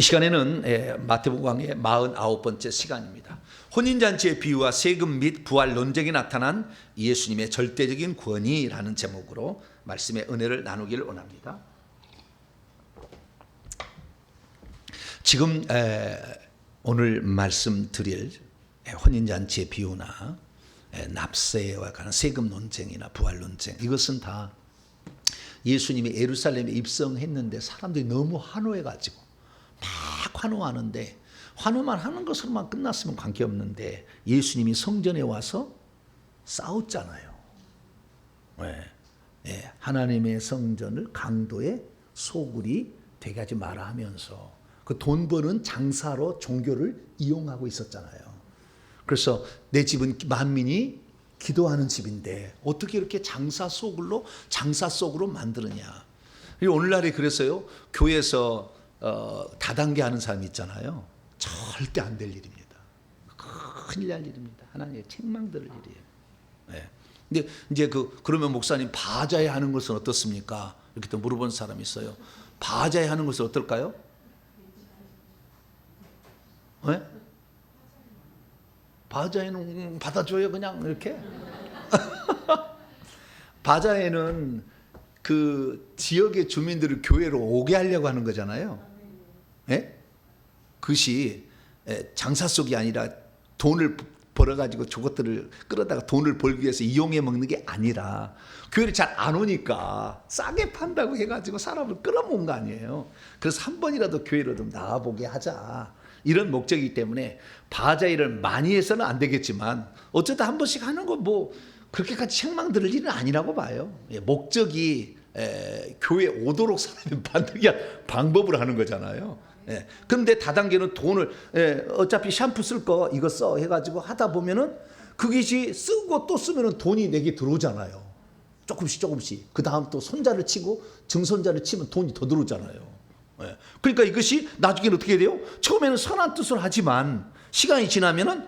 이 시간에는 마태복음 강의 49번째 시간입니다. 혼인잔치의 비유와 세금 및 부활 논쟁이 나타난 예수님의 절대적인 권위라는 제목으로 말씀의 은혜를 나누기를 원합니다. 지금 오늘 말씀드릴 혼인잔치의 비유나 납세와 관한 세금 논쟁이나 부활 논쟁, 이것은 다 예수님이 예루살렘에 입성했는데 사람들이 너무 환호해가지고 막 환호하는데, 환호만 하는 것으로만 끝났으면 관계없는데 예수님이 성전에 와서 싸웠잖아요. 하나님의 성전을 강도의 소굴이 되게 하지 마라 하면서 그 돈 버는 장사로 종교를 이용하고 있었잖아요. 그래서 내 집은 만민이 기도하는 집인데 어떻게 이렇게 장사 속으로 만드느냐. 오늘날에 그래서요, 교회에서 다단계 하는 사람이 있잖아요. 절대 안 될 일입니다. 큰일 날 일입니다. 하나님의 책망 들을 일이에요. 근데 이제 그러면 목사님, 바자회 하는 것은 어떻습니까? 이렇게 또 물어본 사람이 있어요. 바자회 하는 것은 어떨까요? 바자회는 받아줘요, 그냥 이렇게. 바자회는 그 지역의 주민들을 교회로 오게 하려고 하는 거잖아요. 그것이 장사 속이 아니라 돈을 벌어가지고 저것들을 끌어다가 돈을 벌기 위해서 이용해 먹는 게 아니라 교회를 잘 안 오니까 싸게 판다고 해가지고 사람을 끌어모은 거 아니에요. 그래서 한 번이라도 교회로 좀 나와보게 하자, 이런 목적이기 때문에 바자회를 많이 해서는 안 되겠지만 어쩌다 한 번씩 하는 건 뭐 그렇게까지 책망 들을 일은 아니라고 봐요. 목적이 교회 오도록 사람이 만들기 위한 방법을 하는 거잖아요. 그런데 다단계는 돈을 어차피 샴푸 쓸 거 이거 써 해가지고 하다 보면은 그것이 쓰고 또 쓰면은 돈이 내게 들어오잖아요. 조금씩. 그 다음 또 손자를 치고 증손자를 치면 돈이 더 들어오잖아요. 그러니까 이것이 나중에는 어떻게 돼요? 처음에는 선한 뜻을 하지만 시간이 지나면은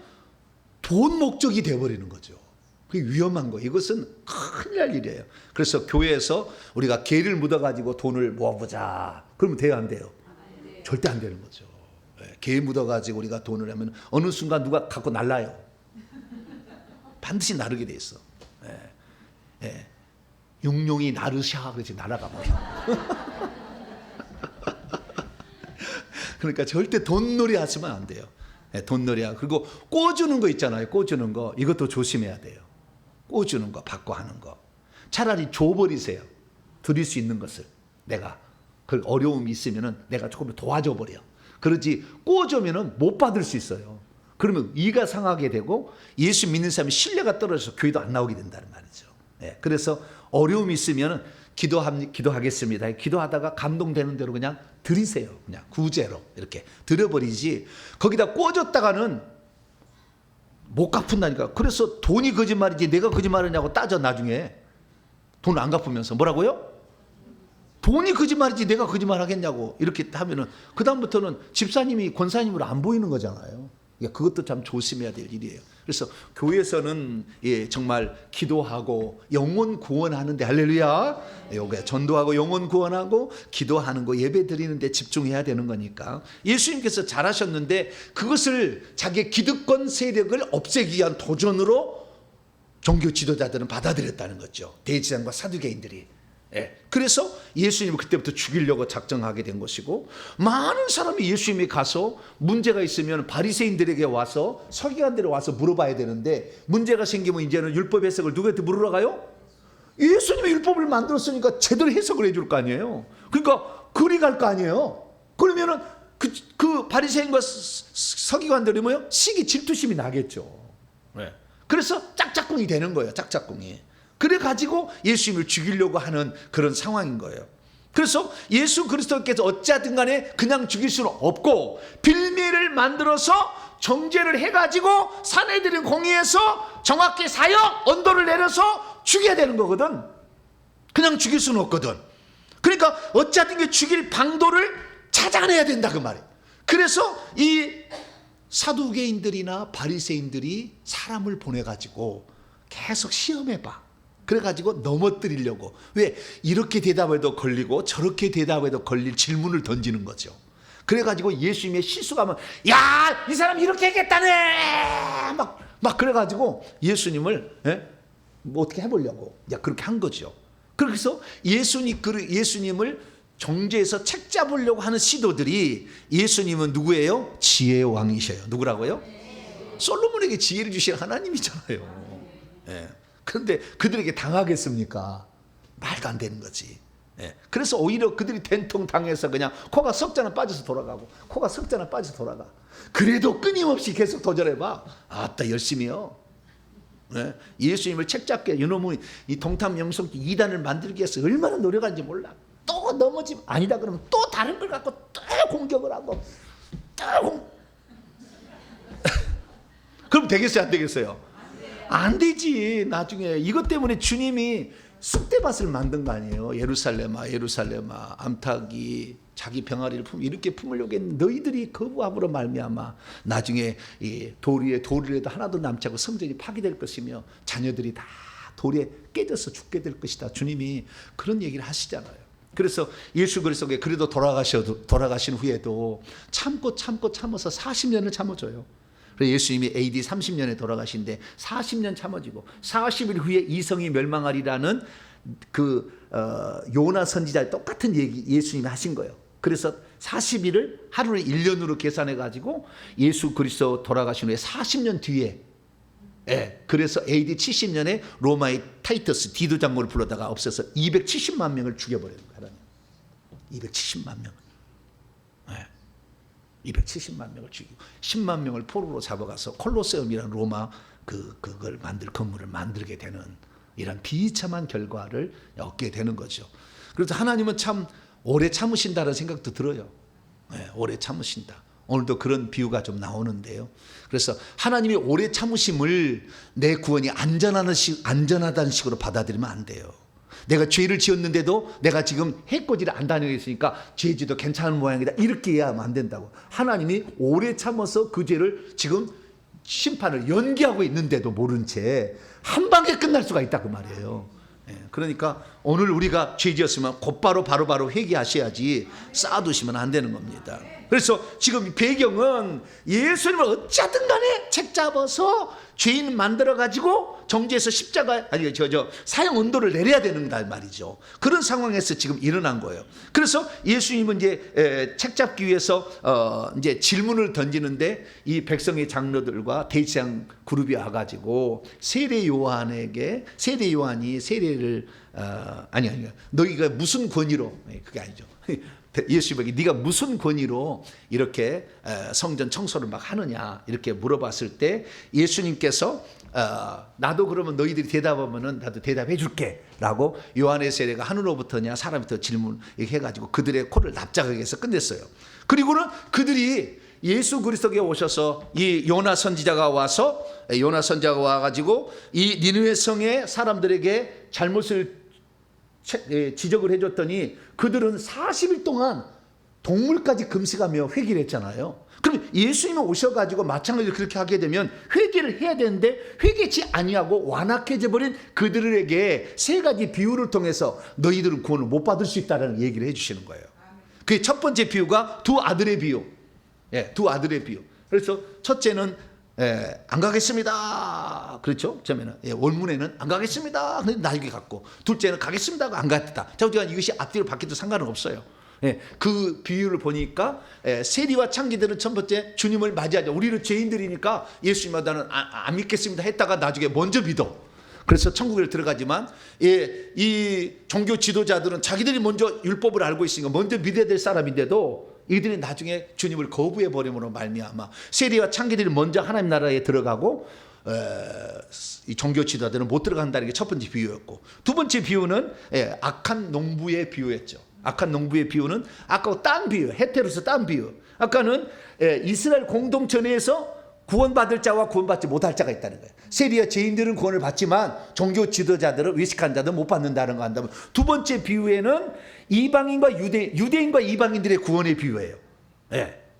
돈 목적이 되어버리는 거죠. 그게 위험한 거예요. 이것은 큰일 날 일이에요. 그래서 교회에서 우리가 개를 묻어가지고 돈을 모아보자, 그러면 돼요, 안 돼요? 절대 안 되는 거죠. 개 묻어가지고 우리가 돈을 하면 어느 순간 누가 갖고 날라요. 반드시 나르게 돼 있어. 용룡이 나르샤 그렇지, 날아가 버려. 그러니까 절대 돈놀이 하시면 안 돼요. 돈놀이 하고, 그리고 꿔주는 거 있잖아요. 꿔주는 거, 이것도 조심해야 돼요. 꿔주는 거, 받고 하는 거. 차라리 줘버리세요. 드릴 수 있는 것을. 내가 그 어려움이 있으면은 내가 조금 도와줘 버려. 그러지 꿔주면은 못 받을 수 있어요. 그러면 이가 상하게 되고 예수 믿는 사람이 신뢰가 떨어져서 교회도 안 나오게 된다는 말이죠. 그래서 어려움이 있으면은 기도하겠습니다. 기도하다가 감동되는 대로 그냥 드리세요. 그냥 구제로 이렇게 드려버리지, 거기다 꿔줬다가는 못 갚는다니까. 그래서 돈이 거짓말이지 내가 거짓말이냐고 따져. 나중에 돈 안 갚으면서 뭐라고요? 돈이 거짓말이지 내가 거짓말 하겠냐고 이렇게 하면은 그 다음부터는 집사님이 권사님으로 안 보이는 거잖아요. 그것도 참 조심해야 될 일이에요. 그래서 교회에서는 정말 기도하고 영혼 구원하는데, 할렐루야, 요게 전도하고 영혼 구원하고 기도하는 거, 예배 드리는 데 집중해야 되는 거니까. 예수님께서 잘하셨는데 그것을 자기의 기득권 세력을 없애기 위한 도전으로 종교 지도자들은 받아들였다는 거죠. 대제사장과 사두개인들이. 그래서 예수님을 그때부터 죽이려고 작정하게 된 것이고, 많은 사람이 예수님이 가서 문제가 있으면 바리새인들에게 와서, 서기관들에 와서 물어봐야 되는데, 문제가 생기면 이제는 율법 해석을 누구한테 물으러 가요? 예수님이 율법을 만들었으니까 제대로 해석을 해줄 거 아니에요. 그러니까 그리 갈 거 아니에요. 그러면은 그 바리새인과 서기관들이 뭐요? 시기 질투심이 나겠죠. 그래서 짝짝꿍이 되는 거예요. 짝짝꿍이. 그래가지고 예수님을 죽이려고 하는 그런 상황인 거예요. 그래서 예수 그리스도께서 어찌하든 간에 그냥 죽일 수는 없고 빌미를 만들어서 정죄를 해가지고 사내들인 공의에서 정확히 사형 언도를 내려서 죽여야 되는 거거든. 그냥 죽일 수는 없거든. 그러니까 어찌하든 죽일 방도를 찾아내야 된다, 그 말이에요. 그래서 이 사두개인들이나 바리새인들이 사람을 보내가지고 계속 시험해봐. 그래가지고 넘어뜨리려고. 왜? 이렇게 대답해도 걸리고 저렇게 대답해도 걸릴 질문을 던지는 거죠. 그래가지고 예수님의 실수가면 야, 이 사람 이렇게 했겠다네 막 그래가지고 예수님을 뭐 어떻게 해보려고 그렇게 한 거죠. 그래서 예수님을 정죄해서 책 잡으려고 하는 시도들이, 예수님은 누구예요? 지혜의 왕이셔요. 누구라고요? 솔로몬에게 지혜를 주신 하나님이잖아요. 그런데 그들에게 당하겠습니까? 말도 안 되는 거지. 그래서 오히려 그들이 된통 당해서 그냥 코가 석자나 빠져서 돌아가고, 코가 석자나 빠져서 돌아가. 그래도 끊임없이 계속 도전해봐. 아따, 열심히요. 예수님을 책잡게, 이놈의 이 동탐 영성기 2단을 만들기 위해서 얼마나 노력하는지 몰라. 또 넘어지면 아니다 그러면 또 다른 걸 갖고 또 공격을 하고 그럼 되겠어요, 안 되겠어요? 안 되지. 나중에 이것 때문에 주님이 쑥대밭을 만든 거 아니에요. 예루살렘아 예루살렘아 암탉이 자기 병아리를 이렇게 품으려고 했는데 너희들이 거부함으로 말미암아 나중에 이 돌 위에 돌이라도 하나도 남지 않고 성전이 파괴될 것이며 자녀들이 다 돌에 깨져서 죽게 될 것이다. 주님이 그런 얘기를 하시잖아요. 그래서 예수 그리스도께 그래도 돌아가신 후에도 참아서 40년을 참아줘요. 그래서 예수님이 AD 30년에 돌아가신데 40년 참아지고 40일 후에 이성이 멸망하리라는 요나 선지자의 똑같은 얘기 예수님이 하신 거예요. 그래서 40일을 하루를 1년으로 계산해 가지고 예수 그리스도 돌아가신 후에 40년 뒤에, 그래서 AD 70년에 로마의 타이터스 디도 장군을 불러다가 없애서 270만 명을 죽여버리는 거예요. 270만 명을. 270만 명을 죽이고 10만 명을 포로로 잡아가서 콜로세움이라는 로마 그걸 건물을 만들게 되는 이런 비참한 결과를 얻게 되는 거죠. 그래서 하나님은 참 오래 참으신다는 생각도 들어요. 오래 참으신다. 오늘도 그런 비유가 좀 나오는데요. 그래서 하나님이 오래 참으심을 내 구원이 안전하다는 식으로 받아들이면 안 돼요. 내가 죄를 지었는데도 내가 지금 해코지를 안 다니고 있으니까 죄지도 괜찮은 모양이다 이렇게 이해하면 안 된다고. 하나님이 오래 참아서 그 죄를 지금 심판을 연기하고 있는데도 모른 채 한 방에 끝날 수가 있다 그 말이에요. 그러니까 오늘 우리가 죄 지었으면 곧바로 바로 회개하셔야지 쌓아두시면 안 되는 겁니다. 그래서 지금 배경은 예수님을 어찌하든 간에 책 잡아서 죄인 만들어 가지고 정죄해서 십자가 사형 언도를 내려야 되는다 말이죠. 그런 상황에서 지금 일어난 거예요. 그래서 예수님은 이제 책 잡기 위해서 이제 질문을 던지는데 이 백성의 장로들과 대제사장 그룹이 와가지고 세례 요한이 세례를 너희가 무슨 권위로, 그게 아니죠. 예수님에게 네가 무슨 권위로 이렇게 성전 청소를 막 하느냐 이렇게 물어봤을 때 예수님께서 나도 그러면 너희들이 대답하면은 나도 대답해 줄게 라고 요한의 세례가 하늘로부터냐 사람부터 질문 해가지고 그들의 코를 납작하게 해서 끝냈어요. 그리고는 그들이 예수 그리스도께 오셔서 이 요나 선지자가 와가지고 이 니느웨 성의 사람들에게 잘못을 지적을 해줬더니 그들은 40일 동안 동물까지 금식하며 회개를 했잖아요. 그럼 예수님이 오셔가지고 마찬가지로 그렇게 하게 되면 회개를 해야 되는데 회개치 아니하고 완악해져 버린 그들에게 세 가지 비유를 통해서 너희들은 구원을 못 받을 수 있다는 얘기를 해주시는 거예요. 그 첫 번째 비유가 두 아들의 비유. 두 아들의 비유. 그래서 첫째는 안 가겠습니다. 그렇죠? 처음에는 올문에는 안 가겠습니다. 근데 나에게 갔고, 둘째는 가겠습니다. 안 갔다. 자, 이것이 앞뒤로 바뀌어도 상관은 없어요. 그 비유를 보니까 세리와 창기들은 첫 번째 주님을 맞이하죠. 우리는 죄인들이니까 예수님은 나는 안 믿겠습니다 했다가 나중에 먼저 믿어. 그래서 천국에 들어가지만 이 종교 지도자들은 자기들이 먼저 율법을 알고 있으니까 먼저 믿어야 될 사람인데도 이들이 나중에 주님을 거부해 버림으로 말미암아 세리와 창기들이 먼저 하나님 나라에 들어가고 이 종교 지도자들은 못 들어간다는 게 첫 번째 비유였고, 두 번째 비유는 악한 농부의 비유였죠. 악한 농부의 비유는 아까 딴 비유, 헤테로스 딴 비유. 아까는 이스라엘 공동체 내에서 구원받을 자와 구원받지 못할 자가 있다는 거예요. 세리와 죄인들은 구원을 받지만 종교 지도자들은 외식한 자들은 못 받는다는 거 한다면, 두 번째 비유에는 이방인과 유대인과 이방인들의 구원의 비유예요.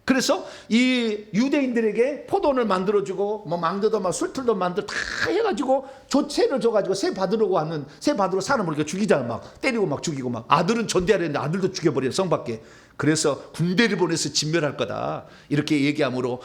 그래서 이 유대인들에게 포도원을 만들어주고 뭐 망대도 막 술틀도 만들어 다 해가지고 조채를 줘가지고 새 받으러 사람을 이렇게 죽이잖아. 막 때리고 막 죽이고 막 아들은 전대하려 했는데 아들도 죽여버려요, 성 밖에. 그래서 군대를 보내서 진멸할 거다 이렇게 얘기하므로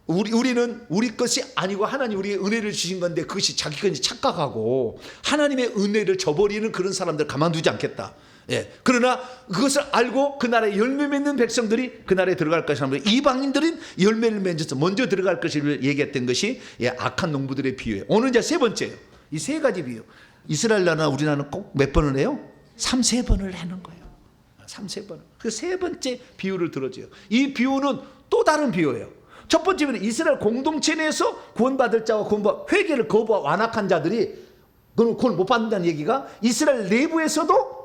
우리는 우리 것이 아니고 하나님 우리의 은혜를 주신 건데 그것이 자기 것인지 착각하고 하나님의 은혜를 저버리는 그런 사람들 가만두지 않겠다. 예. 그러나 그것을 알고 그 나라에 열매 맺는 백성들이 그 나라에 들어갈 것이라 이방인들은 열매를 맺어서 먼저 들어갈 것을 얘기했던 것이 악한 농부들의 비유예요. 오늘 이제 세 번째예요. 이 세 가지 비유. 이스라엘 나라나 우리나라는 꼭 몇 번을 해요? 3-3번을 하는 거예요. 3-3번. 그 세 번째 비유를 들어줘요. 이 비유는 또 다른 비유예요. 첫 번째 비유는 이스라엘 공동체 내에서 구원받을 자와 회개를 거부하고 완악한 자들이 그걸 못 받는다는 얘기가 이스라엘 내부에서도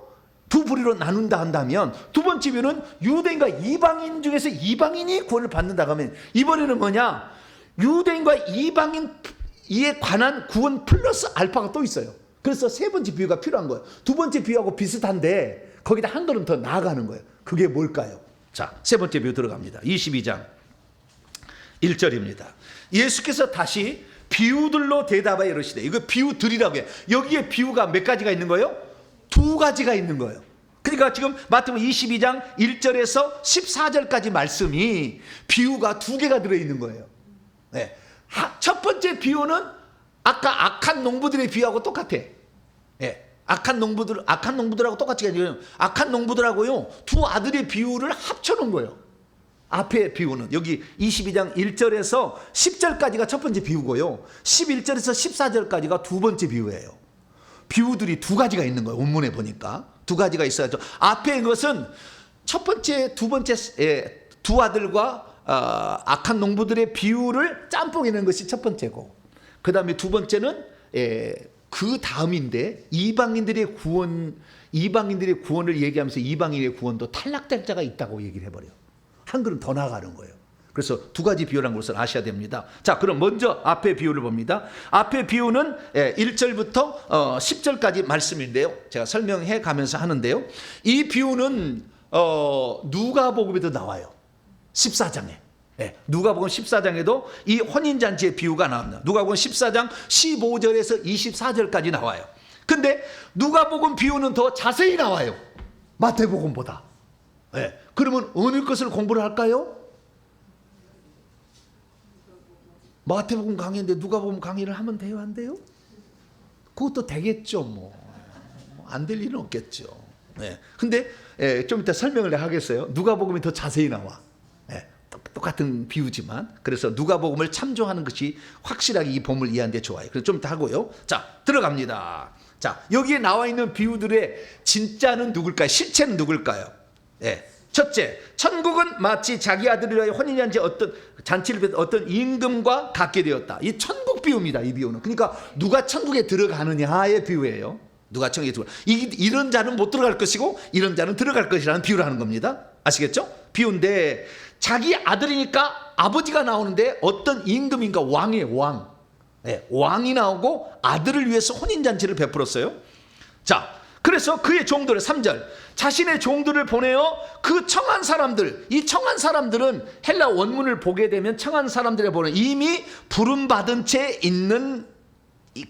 두 부류로 나눈다 한다면, 두 번째 비유는 유대인과 이방인 중에서 이방인이 구원을 받는다고 하면, 이번에는 뭐냐? 유대인과 이방인에 관한 구원 플러스 알파가 또 있어요. 그래서 세 번째 비유가 필요한 거예요. 두 번째 비유하고 비슷한데 거기다 한 걸음 더 나아가는 거예요. 그게 뭘까요? 자, 세 번째 비유 들어갑니다. 22장 1절입니다. 예수께서 다시 비유들로 대답하여 이르시되, 이거 비유들이라고 해요. 여기에 비유가 몇 가지가 있는 거예요? 두 가지가 있는 거예요. 그러니까 지금 마태복음 22장 1절에서 14절까지 말씀이 비유가 두 개가 들어있는 거예요. 네. 첫 번째 비유는 아까 악한 농부들의 비유하고 똑같아. 네. 악한 농부들하고 똑같이 아니에요. 악한 농부들하고요, 두 아들의 비유를 합쳐놓은 거예요. 앞에 비유는 여기 22장 1절에서 10절까지가 첫 번째 비유고요, 11절에서 14절까지가 두 번째 비유예요. 비유들이 두 가지가 있는 거예요. 원문에 보니까 두 가지가 있어야죠. 앞에 것은 첫 번째, 두 번째 두 아들과 악한 농부들의 비유를 짬뽕해낸 것이 첫 번째고, 그 다음에 두 번째는 그 다음인데 이방인들의 구원을 얘기하면서 이방인의 구원도 탈락될 자가 있다고 얘기를 해버려요. 한 걸음 더 나아가는 거예요. 그래서 두 가지 비유라는 것을 아셔야 됩니다. 자, 그럼 먼저 앞에 비유를 봅니다. 앞에 비유는 1절부터 10절까지 말씀인데요, 제가 설명해 가면서 하는데요, 이 비유는 누가복음에도 나와요. 14장에. 누가복음 14장에도 이 혼인잔치의 비유가 나옵니다. 누가복음 14장 15절에서 24절까지 나와요. 근데 누가복음 비유는 더 자세히 나와요, 마태복음보다. 그러면 어느 것을 공부를 할까요? 마태복음 강의인데 누가복음 강의를 하면 돼요, 안 돼요? 그것도 되겠죠, 뭐. 안 될 일은 없겠죠. 근데 좀 이따 설명을 하겠어요. 누가복음이 더 자세히 나와. 똑같은 비유지만. 그래서 누가복음을 참조하는 것이 확실하게 이 본문을 이해하는 데 좋아요. 그래서 좀 이따 하고요. 자, 들어갑니다. 자, 여기에 나와 있는 비유들의 진짜는 누굴까요? 실체는 누굴까요? 첫째, 천국은 마치 자기 아들이라의 혼인잔치 잔치를 어떤 임금과 같게 되었다. 이 천국 비유입니다, 이 비유는. 그러니까 누가 천국에 들어가느냐의 비유예요. 누가 천국에 들어가. 이런 자는 못 들어갈 것이고 이런 자는 들어갈 것이라는 비유를 하는 겁니다. 아시겠죠? 비유인데 자기 아들이니까 아버지가 나오는데 어떤 임금인가, 왕이에요, 왕. 왕이 나오고 아들을 위해서 혼인잔치를 베풀었어요. 자, 그래서 그의 종들을 3절, 자신의 종들을 보내어 그 청한 사람들, 이 청한 사람들은 헬라 원문을 보게 되면 청한 사람들에 보면 이미 부름받은 채 있는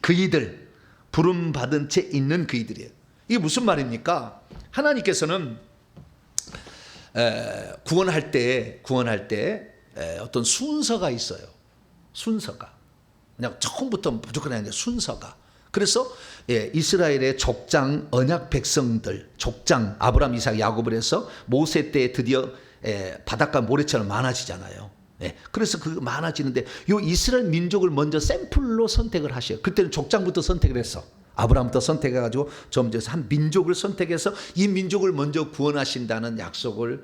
그이들, 부름받은 채 있는 그이들이에요. 이게 무슨 말입니까? 하나님께서는 구원할 때 어떤 순서가 있어요. 순서가 그냥 처음부터 무조건 아니라 순서가. 그래서 이스라엘의 족장 언약 백성들, 족장 아브라함, 이삭, 야곱을 해서 모세 때 드디어 바닷가 모래처럼 많아지잖아요. 그래서 그 많아지는데 요 이스라엘 민족을 먼저 샘플로 선택을 하셔요. 그때는 족장부터 선택을 했어. 아브라함부터 선택해가지고 점점해서 한 민족을 선택해서 이 민족을 먼저 구원하신다는 약속을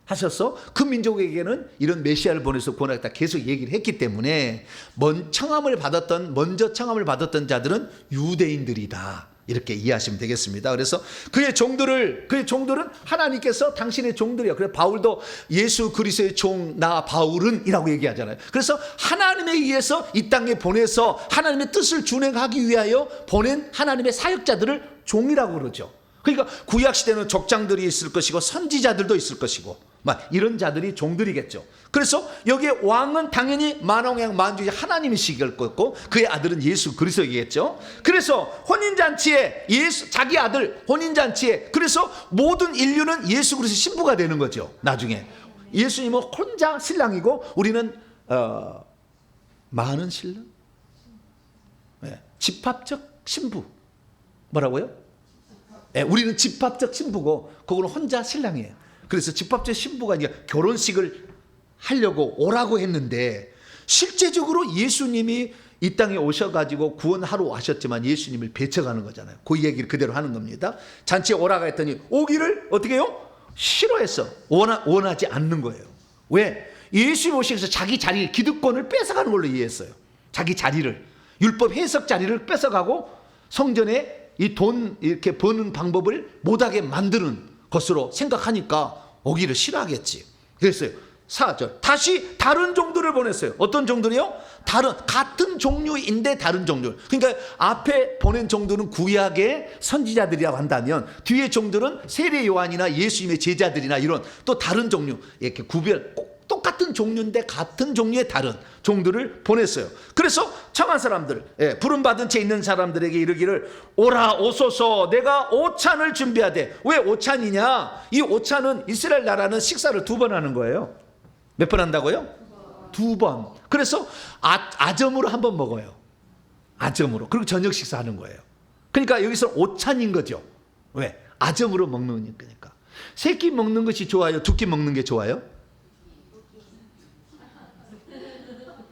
하셔서 그 민족에게는 이런 메시아를 보내서 구원하겠다 계속 얘기를 했기 때문에 먼저 청함을 받았던 자들은 유대인들이다, 이렇게 이해하시면 되겠습니다. 그래서 그의 종들은 하나님께서 당신의 종들이요. 그래서 바울도 예수 그리스도의 종 나 바울은 이라고 얘기하잖아요. 그래서 하나님에 의해서 이 땅에 보내서 하나님의 뜻을 준행하기 위하여 보낸 하나님의 사역자들을 종이라고 그러죠. 그러니까 구약 시대는 족장들이 있을 것이고 선지자들도 있을 것이고, 막 이런 자들이 종들이겠죠. 그래서 여기에 왕은 당연히 만왕의 만주의 하나님이시길 거고 그의 아들은 예수 그리스도이겠죠. 그래서 혼인잔치에 자기 아들 혼인잔치에 그래서 모든 인류는 예수 그리스도 신부가 되는 거죠. 나중에 예수님은 혼자 신랑이고 우리는 많은 신랑, 집합적 신부. 뭐라고요? 우리는 집합적 신부고 그거는 혼자 신랑이에요. 그래서 집합적 신부가 이제 결혼식을 하려고 오라고 했는데 실제적으로 예수님이 이 땅에 오셔가지고 구원하러 와셨지만 예수님을 배척하는 거잖아요. 그 얘기를 그대로 하는 겁니다. 잔치에 오라고 했더니 오기를 어떻게 해요? 싫어했어. 원하지 않는 거예요. 왜? 예수님 오셔서 자기 자리, 기득권을 뺏어가는 걸로 이해했어요. 자기 자리를, 율법 해석 자리를 뺏어가고 성전에 이 돈 이렇게 버는 방법을 못하게 만드는 것으로 생각하니까 오기를 싫어하겠지. 그랬어요. 4절 다시 다른 종들을 보냈어요. 어떤 종들이요? 같은 종류인데 다른 종들. 그러니까 앞에 보낸 종들은 구약의 선지자들이라고 한다면 뒤에 종들은 세례 요한이나 예수님의 제자들이나 이런 또 다른 종류, 이렇게 구별, 똑같은 종류인데 같은 종류의 다른 종들을 보냈어요. 그래서 청한 사람들, 부름받은 채 있는 사람들에게 이르기를 오라 오소서 내가 오찬을 준비하되. 왜 오찬이냐? 이 오찬은 이스라엘 나라는 식사를 2번 하는 거예요. 몇 번 한다고요? 2번. 그래서 아점으로 1번 먹어요. 아점으로. 그리고 저녁 식사하는 거예요. 그러니까 여기서 오찬인 거죠. 왜? 아점으로 먹는 거니까. 3끼 먹는 것이 좋아요? 2끼 먹는 게 좋아요?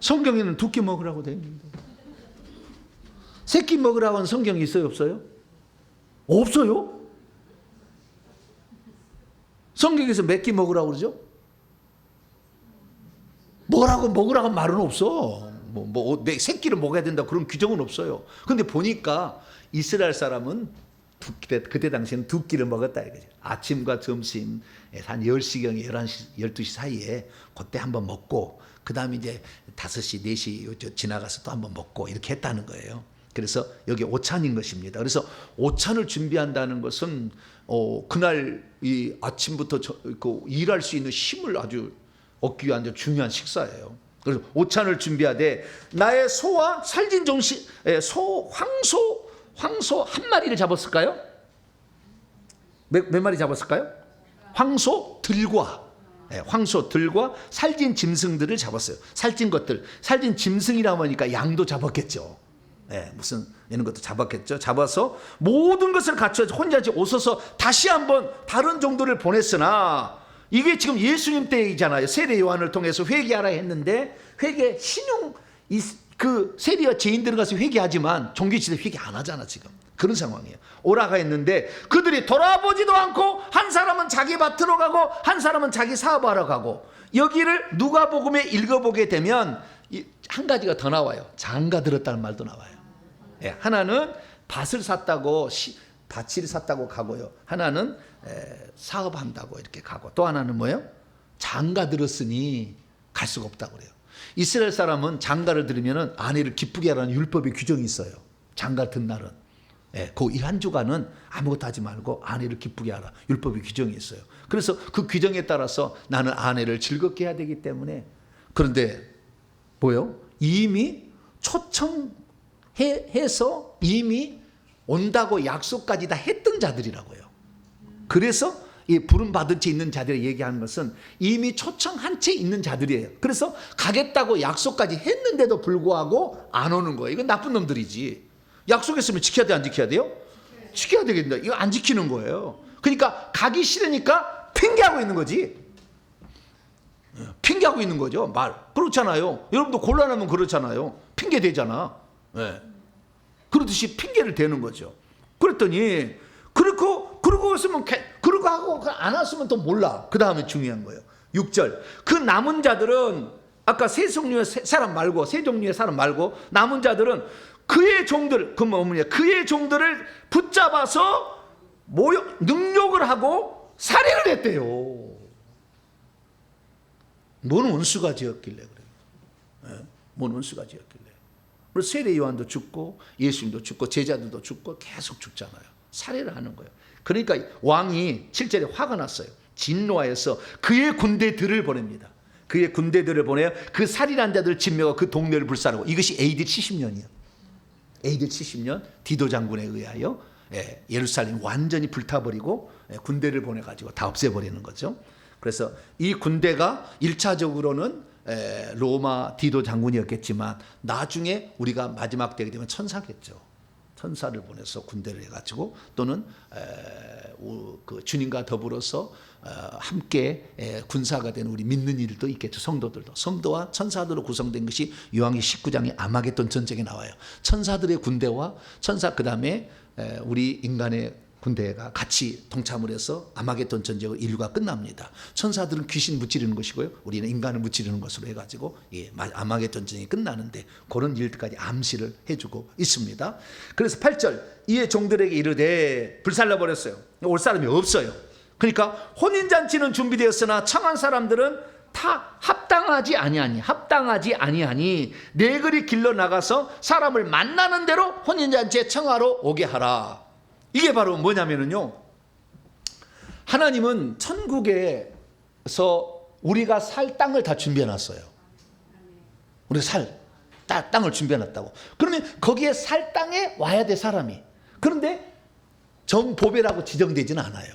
성경에는 2끼 먹으라고 되어 있는데 3끼 먹으라고 하는 성경이 있어요? 없어요? 없어요? 성경에서 몇 끼 먹으라고 그러죠? 먹으라고 말은 없어. 3끼를 먹어야 된다 그런 규정은 없어요. 그런데 보니까 이스라엘 사람은 그때 당시에는 2끼를 먹었다 이거죠. 아침과 점심 한 10시경 11시 12시 사이에 그때 한번 먹고 그 다음에 이제 5시 4시 지나가서 또 한번 먹고 이렇게 했다는 거예요. 그래서 여기 오찬인 것입니다. 그래서 오찬을 준비한다는 것은 그날 이 아침부터 일할 수 있는 힘을 아주 얻기 위한 중요한 식사예요. 그래서 오찬을 준비하되 나의 소와 살진 종식 황소 한 마리를 잡았을까요? 몇 마리 잡았을까요? 황소들과 살진 짐승들을 잡았어요. 살찐 것들, 살진 짐승이라고 하니까 양도 잡았겠죠. 무슨 이런 것도 잡았겠죠. 잡아서 모든 것을 갖춰 혼자 오셔서 다시 한번 다른 종들을 보냈으나 이게 지금 예수님 때이잖아요. 세례 요한을 통해서 회개하라 했는데 세리와 죄인들은 가서 회개하지만 종교지대 회개 안 하잖아 지금. 그런 상황이에요. 오라가 했는데 그들이 돌아보지도 않고 한 사람은 자기 밭으로 가고 한 사람은 자기 사업하러 가고. 여기를 누가복음에 읽어보게 되면 한 가지가 더 나와요. 장가 들었다는 말도 나와요. 하나는 밭을 샀다고 밭을 샀다고 가고요. 하나는 사업한다고 이렇게 가고 또 하나는 뭐예요? 장가 들었으니 갈 수가 없다고 그래요. 이스라엘 사람은 장가를 들으면 아내를 기쁘게 하라는 율법의 규정이 있어요. 장가 든 날은 그 이 한 주간은 아무것도 하지 말고 아내를 기쁘게 하라 율법의 규정이 있어요. 그래서 그 규정에 따라서 나는 아내를 즐겁게 해야 되기 때문에. 그런데 뭐요? 이미 초청해서 이미 온다고 약속까지 다 했던 자들이라고요. 그래서 이 부름받은 채 있는 자들이 얘기하는 것은 이미 초청한 채 있는 자들이에요. 그래서 가겠다고 약속까지 했는데도 불구하고 안 오는 거예요. 이건 나쁜 놈들이지. 약속했으면 지켜야 돼, 안 지켜야 돼요? 지켜야 되겠다. 이거 안 지키는 거예요. 그러니까 가기 싫으니까 핑계하고 있는 거지. 핑계하고 있는 거죠. 그렇잖아요. 여러분도 곤란하면 그렇잖아요. 핑계 대잖아. 그러듯이 핑계를 대는 거죠. 그랬더니 그러고 있으면 그러고 하고 안 왔으면 또 몰라. 그 다음에 중요한 거예요. 6절 그 남은 자들은 아까 세 종류의 사람 말고 남은 자들은 그의 종들을 붙잡아서 능욕을 하고 살해를 했대요. 뭔 원수가 지었길래 그래요? 뭔 원수가 지었길래? 그래서 세례 요한도 죽고 예수님도 죽고 제자들도 죽고 계속 죽잖아요. 살해를 하는 거예요. 그러니까 왕이 7절에 화가 났어요. 진노하여서 그의 군대들을 보냅니다. 그의 군대들을 보내어 그 살인한 자들을 진멸하고 그 동네를 불사르고, 이것이 AD 70년이요. AD 70년 디도 장군에 의하여 예루살렘 완전히 불타버리고 군대를 보내가지고 다 없애버리는 거죠. 그래서 이 군대가 1차적으로는 로마 디도 장군이었겠지만 나중에 우리가 마지막 때가 되면 천사겠죠. 천사를 보내서 군대를 해가지고, 또는 그 주님과 더불어서 함께 군사가 된 우리 믿는 이들도 있겠죠. 성도들도. 성도와 천사들로 구성된 것이 요한계 19장의 아마겟돈 전쟁에 나와요. 천사들의 군대와 그 다음에 우리 인간의 군대가 같이 동참을 해서 아마겟돈 전쟁으로 인류가 끝납니다. 천사들은 귀신 무찌르는 것이고요, 우리는 인간을 무찌르는 것으로 해가지고 아마겟돈 전쟁이 끝나는데, 그런 일들까지 암시를 해주고 있습니다. 그래서 8절, 이에 종들에게 이르되 불살라버렸어요. 올 사람이 없어요. 그러니까 혼인잔치는 준비되었으나 청한 사람들은 다 합당하지 아니하니 네 그리 길러 나가서 사람을 만나는 대로 혼인잔치에 청하러 오게 하라. 이게 바로 뭐냐면요, 하나님은 천국에서 우리가 살 땅을 다 준비해놨어요. 우리가 살 땅을 준비해놨다고. 그러면 거기에 살 땅에 와야 돼, 사람이. 그런데 정보배라고 지정되지는 않아요.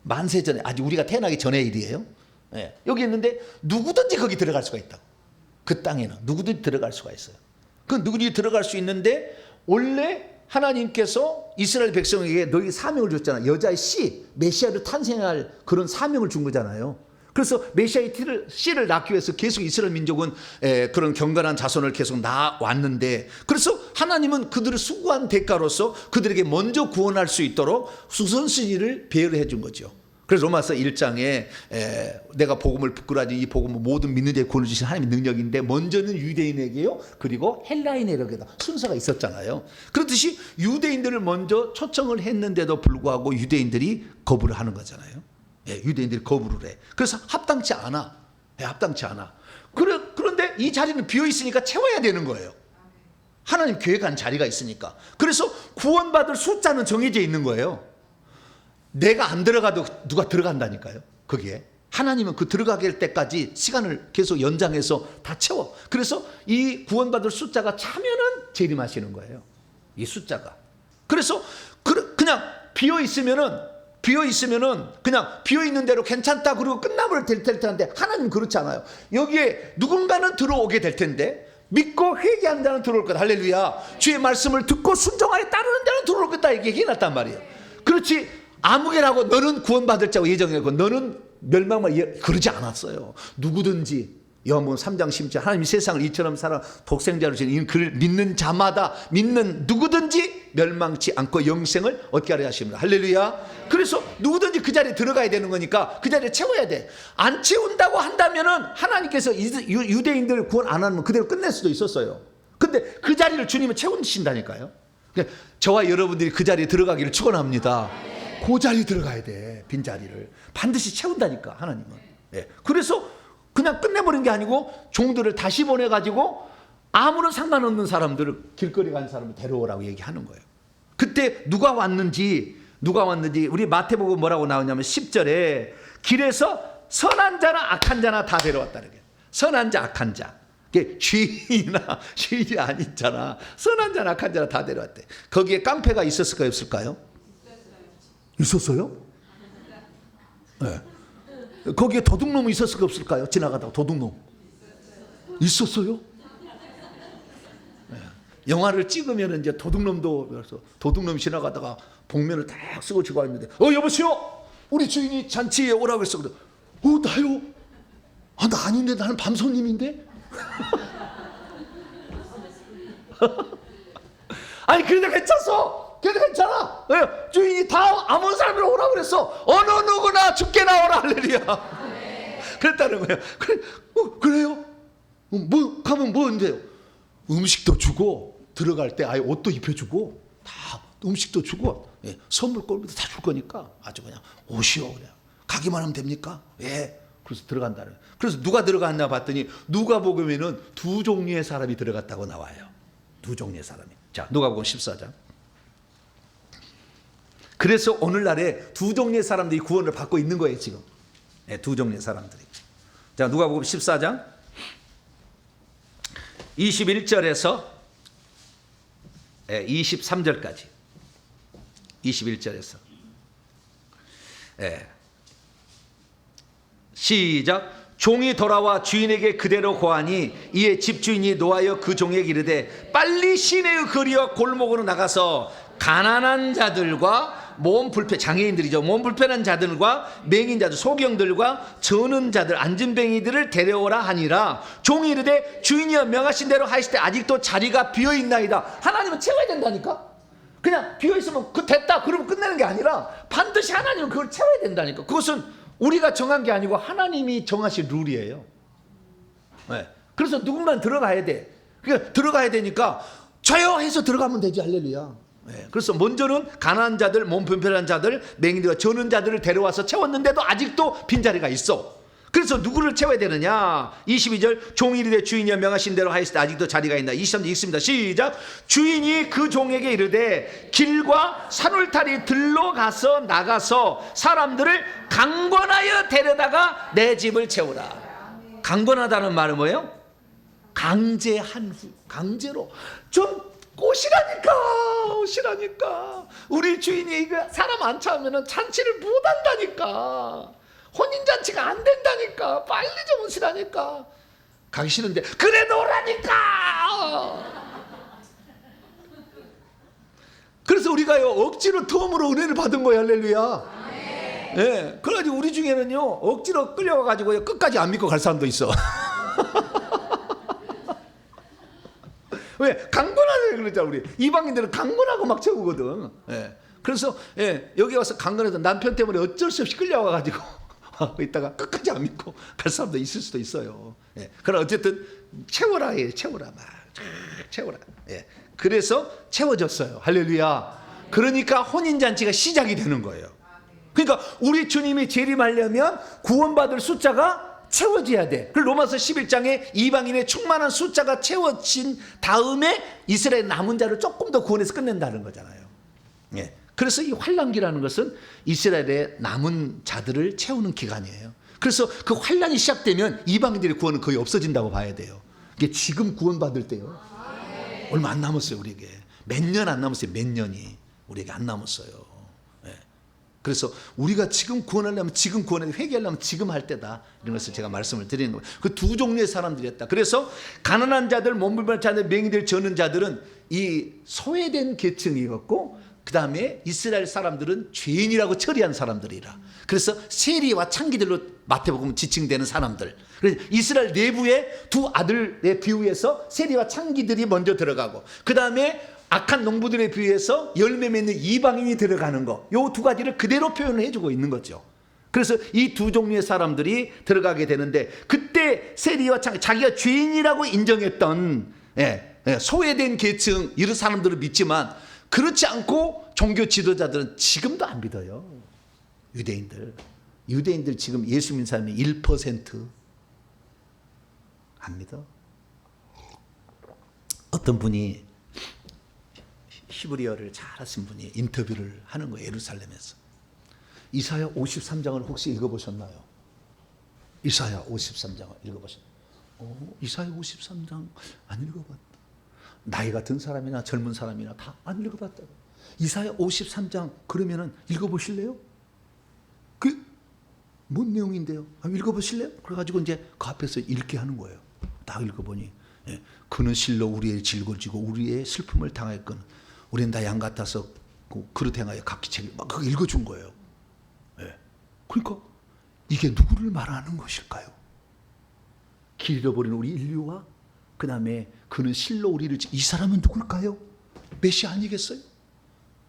만세 전에, 아직 우리가 태어나기 전의 일이에요. 여기 있는데 누구든지 거기 들어갈 수가 있다고. 그 땅에는 누구든지 들어갈 수가 있어요. 그 누구든지 들어갈 수 있는데, 원래 하나님께서 이스라엘 백성에게 너희 사명을 줬잖아요. 여자의 씨, 메시아를 탄생할 그런 사명을 준 거잖아요. 그래서 메시아의 씨를 낳기 위해서 계속 이스라엘 민족은 그런 경건한 자손을 계속 낳아왔는데, 그래서 하나님은 그들을 수고한 대가로서 그들에게 먼저 구원할 수 있도록 우선순위를 배열해 준 거죠. 그래서 로마서 1장에 내가 복음을 부끄러워하지 이 복음은 모든 믿는 자에게 구원을 주신 하나님의 능력인데, 먼저는 유대인에게요, 그리고 헬라인에게다 순서가 있었잖아요. 그렇듯이 유대인들을 먼저 초청을 했는데도 불구하고 유대인들이 거부를 하는 거잖아요. 유대인들이 거부를 해. 그래서 합당치 않아. 그런데 이 자리는 비어 있으니까 채워야 되는 거예요. 하나님 계획한 자리가 있으니까. 그래서 구원받을 숫자는 정해져 있는 거예요. 내가 안 들어가도 누가 들어간다니까요. 거기에 하나님은 그 들어가게 할 때까지 시간을 계속 연장해서 다 채워. 그래서 이 구원받을 숫자가 차면은 재림하시는 거예요, 이 숫자가. 그래서 그냥 비어 있으면은 그냥 비어 있는 대로 괜찮다 그러고 끝나버릴 텐데, 하나님은 그렇지 않아요. 여기에 누군가는 들어오게 될 텐데, 믿고 회개하는 자는 들어올 거다. 할렐루야. 주의 말씀을 듣고 순종하여 따르는 자는 들어올 거다, 이게 얘기해놨단 말이에요. 그렇지, 아무개라고 너는 구원받을 자고 예정했고 너는 멸망만, 그러지 않았어요. 누구든지 요한복음 3장 10절, 하나님이 세상을 이처럼 살아 독생자로 주신 그를 믿는 자마다, 믿는 누구든지 멸망치 않고 영생을 얻게 하려 하십니다. 할렐루야. 그래서 누구든지 그 자리에 들어가야 되는 거니까 그 자리에 채워야 돼. 안 채운다고 한다면은 하나님께서 유대인들 구원 안 하면 그대로 끝낼 수도 있었어요. 근데 그 자리를 주님은 채우신다니까요. 저와 여러분들이 그 자리에 들어가기를 축원합니다. 그 자리에 들어가야 돼. 빈자리를 반드시 채운다니까, 하나님은. 그래서 그냥 끝내버린 게 아니고 종들을 다시 보내가지고 아무런 상관없는 사람들을, 길거리 간 사람을 데려오라고 얘기하는 거예요. 그때 누가 왔는지 우리 마태복음 뭐라고 나오냐면 10절에 길에서 선한 자나 악한 자나 다 데려왔다는 거예요. 선한 자, 악한 자. 죄인이나 죄인이 아닌 자나 선한 자나 악한 자나 다 데려왔대. 거기에 깡패가 있었을까요, 없을까요? 있었어요? 네. 거기에 도둑놈이 있었을까 없을까요? 지나가다가 도둑놈 있었어요? 네. 영화를 찍으면 이제 도둑놈도, 그래서 도둑놈이 지나가다가 복면을 딱 쓰고 지고 있는데, 여보세요, 우리 주인이 잔치에 오라고 했어. 그래. 나요? 나 아닌데, 나는 밤손님인데. 아니 그래도 괜찮소. 그래도 괜찮아. 왜? 주인이 다 아무 사람을 오라고 그랬어. 어느 누구나 죽게 나오라. 할렐루야. 그랬다는 거예요. 그래요? 뭐 가면 뭐인데요? 음식도 주고, 들어갈 때 아예 옷도 입혀주고, 다 음식도 주고, 선물 꼴비도 다 줄 거니까 아주 그냥 오시오. 그래. 가기만 하면 됩니까? 예. 그래서 들어간다는. 그래서 누가 들어갔나 봤더니 누가복음에는 두 종류의 사람이 들어갔다고 나와요. 두 종류의 사람이. 자, 누가복음 14장. 그래서 오늘날에 두 종류의 사람들이 구원을 받고 있는 거예요 지금. 두 종류의 사람들이. 자, 누가복음 14장 21절에서 23절까지. 21절에서 시작. 종이 돌아와 주인에게 그대로 고하니 이에 집주인이 노하여 그 종에게 이르되 빨리 시내의 거리와 골목으로 나가서 가난한 자들과 몸 불편, 장애인들이죠, 몸 불편한 자들과 맹인 자들, 소경들과 저는 자들, 앉은뱅이들을 데려오라 하니라. 종이 이르되 주인이여 명하신 대로 하시되 아직도 자리가 비어있나이다. 하나님은 채워야 된다니까. 그냥 비어있으면 그 됐다 그러면 끝내는 게 아니라 반드시 하나님은 그걸 채워야 된다니까. 그것은 우리가 정한 게 아니고 하나님이 정하신 룰이에요. 그래서 누군가는 들어가야 돼. 그러니까 들어가야 되니까 저요 해서 들어가면 되지. 할렐루야. 그래서 먼저는 가난한 자들, 몸 불편한 자들, 맹인들과 저는 자들을 데려와서 채웠는데도 아직도 빈자리가 있어. 그래서 누구를 채워야 되느냐. 22절 종이 이르되 주인이여 명하신 대로 하였을 때 아직도 자리가 있나. 23절 읽습니다. 시작. 주인이 그 종에게 이르되 길과 산울타리 들로 가서 나가서 사람들을 강권하여 데려다가 내 집을 채우라. 강권하다는 말은 뭐예요? 강제한 후, 강제로. 좀 오시라니까. 우리 주인이 이거 사람 안 차우면 잔치를 못 한다니까. 혼인잔치가 안 된다니까. 빨리 좀 오시라니까. 가기 싫은데 그래도 오라니까. 그래서 우리가요 억지로 덤으로 은혜를 받은 거예요. 할렐루야. 네. 그래가지고 우리 중에는요 억지로 끌려가가지고 끝까지 안 믿고 갈 사람도 있어. 왜? 강건하다 그러잖아. 우리 이방인들은 강건하고 막 채우거든. 그래서 여기 와서 강건해서 남편 때문에 어쩔 수 없이 끌려와가지고 이따가 끝까지 안 믿고 갈 사람도 있을 수도 있어요. 그러나 어쨌든 채워라. 채워라. 막 채워라. 그래서 채워졌어요. 할렐루야. 그러니까 혼인잔치가 시작이 되는 거예요. 그러니까 우리 주님이 재림하려면 구원받을 숫자가 채워져야 돼. 그리고 로마서 11장에 이방인의 충만한 숫자가 채워진 다음에 이스라엘 남은 자를 조금 더 구원해서 끝낸다는 거잖아요. 그래서 이 환란기라는 것은 이스라엘의 남은 자들을 채우는 기간이에요. 그래서 그 환란이 시작되면 이방인들의 구원은 거의 없어진다고 봐야 돼요. 이게 지금 구원받을 때요. 얼마 안 남았어요. 우리에게 몇 년 안 남았어요. 몇 년이 우리에게 안 남았어요. 그래서 우리가 지금 구원하려면 지금 구원해, 회개하려면 지금 할 때다. 이런 것을 제가 말씀을 드리는 거예요. 그 두 종류의 사람들이었다. 그래서 가난한 자들, 몸불편한 자들, 맹인들, 저는 자들은 이 소외된 계층이었고, 그 다음에 이스라엘 사람들은 죄인이라고 처리한 사람들이라. 그래서 세리와 창기들로 마태복음 지칭되는 사람들. 그래서 이스라엘 내부의 두 아들에 비유해서 세리와 창기들이 먼저 들어가고, 그 다음에 악한 농부들에 비해서 열매 맺는 이방인이 들어가는 거, 요 두 가지를 그대로 표현을 해주고 있는 거죠. 그래서 이 두 종류의 사람들이 들어가게 되는데, 그때 세리와 자기가 죄인이라고 인정했던 소외된 계층 이런 사람들은 믿지만, 그렇지 않고 종교 지도자들은 지금도 안 믿어요. 유대인들 지금 예수 믿는 사람이 1% 안 믿어. 어떤 분이 히브리어를 잘 하신 분이 인터뷰를 하는 거예요. 예루살렘에서. 이사야 53장을 혹시 읽어보셨나요? 이사야 53장을 읽어보셨나요? 이사야 53장 안 읽어봤다. 나이가 든 사람이나 젊은 사람이나 다 안 읽어봤다. 이사야 53장 그러면은 읽어보실래요? 뭔 내용인데요? 읽어보실래요? 그래가지고 이제 그 앞에서 읽게 하는 거예요. 딱 읽어보니 그는 실로 우리의 질거지고 우리의 슬픔을 당하였거늘 우리는 다 양 같아서 그릇 행하여 각기 책임 막 그거 읽어준 거예요. 그러니까 이게 누구를 말하는 것일까요? 길 잃어버린 우리 인류와 그 다음에 그는 실로 우리를 이 사람은 누굴까요? 메시아 아니겠어요?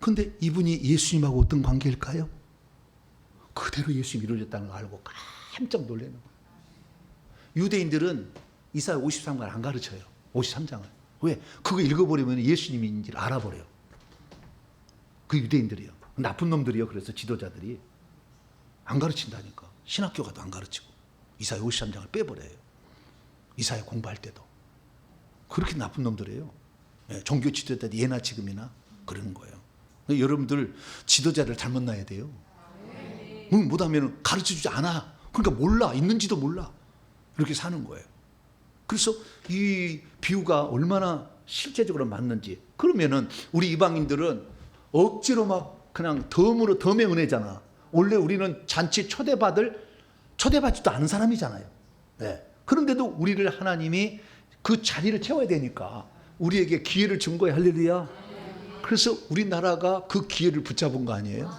그런데 이분이 예수님하고 어떤 관계일까요? 그대로 예수님이 이루어졌다는 걸 알고 깜짝 놀라는 거예요. 유대인들은 이사야 53장을 안 가르쳐요. 53장을. 왜? 그거 읽어버리면 예수님인지를 알아버려요. 그 유대인들이요. 나쁜 놈들이요. 그래서 지도자들이 안 가르친다니까. 신학교가도 안 가르치고 이사야 53장을 빼버려요. 이사야 공부할 때도. 그렇게 나쁜 놈들이에요. 종교 지도자들이 예나 지금이나 그러는 거예요. 여러분들 지도자를 잘 만나야 돼요. 못하면 가르쳐주지 않아. 그러니까 몰라. 있는지도 몰라. 이렇게 사는 거예요. 그래서 이 비유가 얼마나 실제적으로 맞는지. 그러면은 우리 이방인들은 억지로 막 그냥 덤의 은혜잖아. 원래 우리는 잔치 초대받지도 않은 사람이잖아요. 네. 그런데도 우리를 하나님이 그 자리를 채워야 되니까 우리에게 기회를 준 거예요. 할렐루야. 그래서 우리나라가 그 기회를 붙잡은 거 아니에요?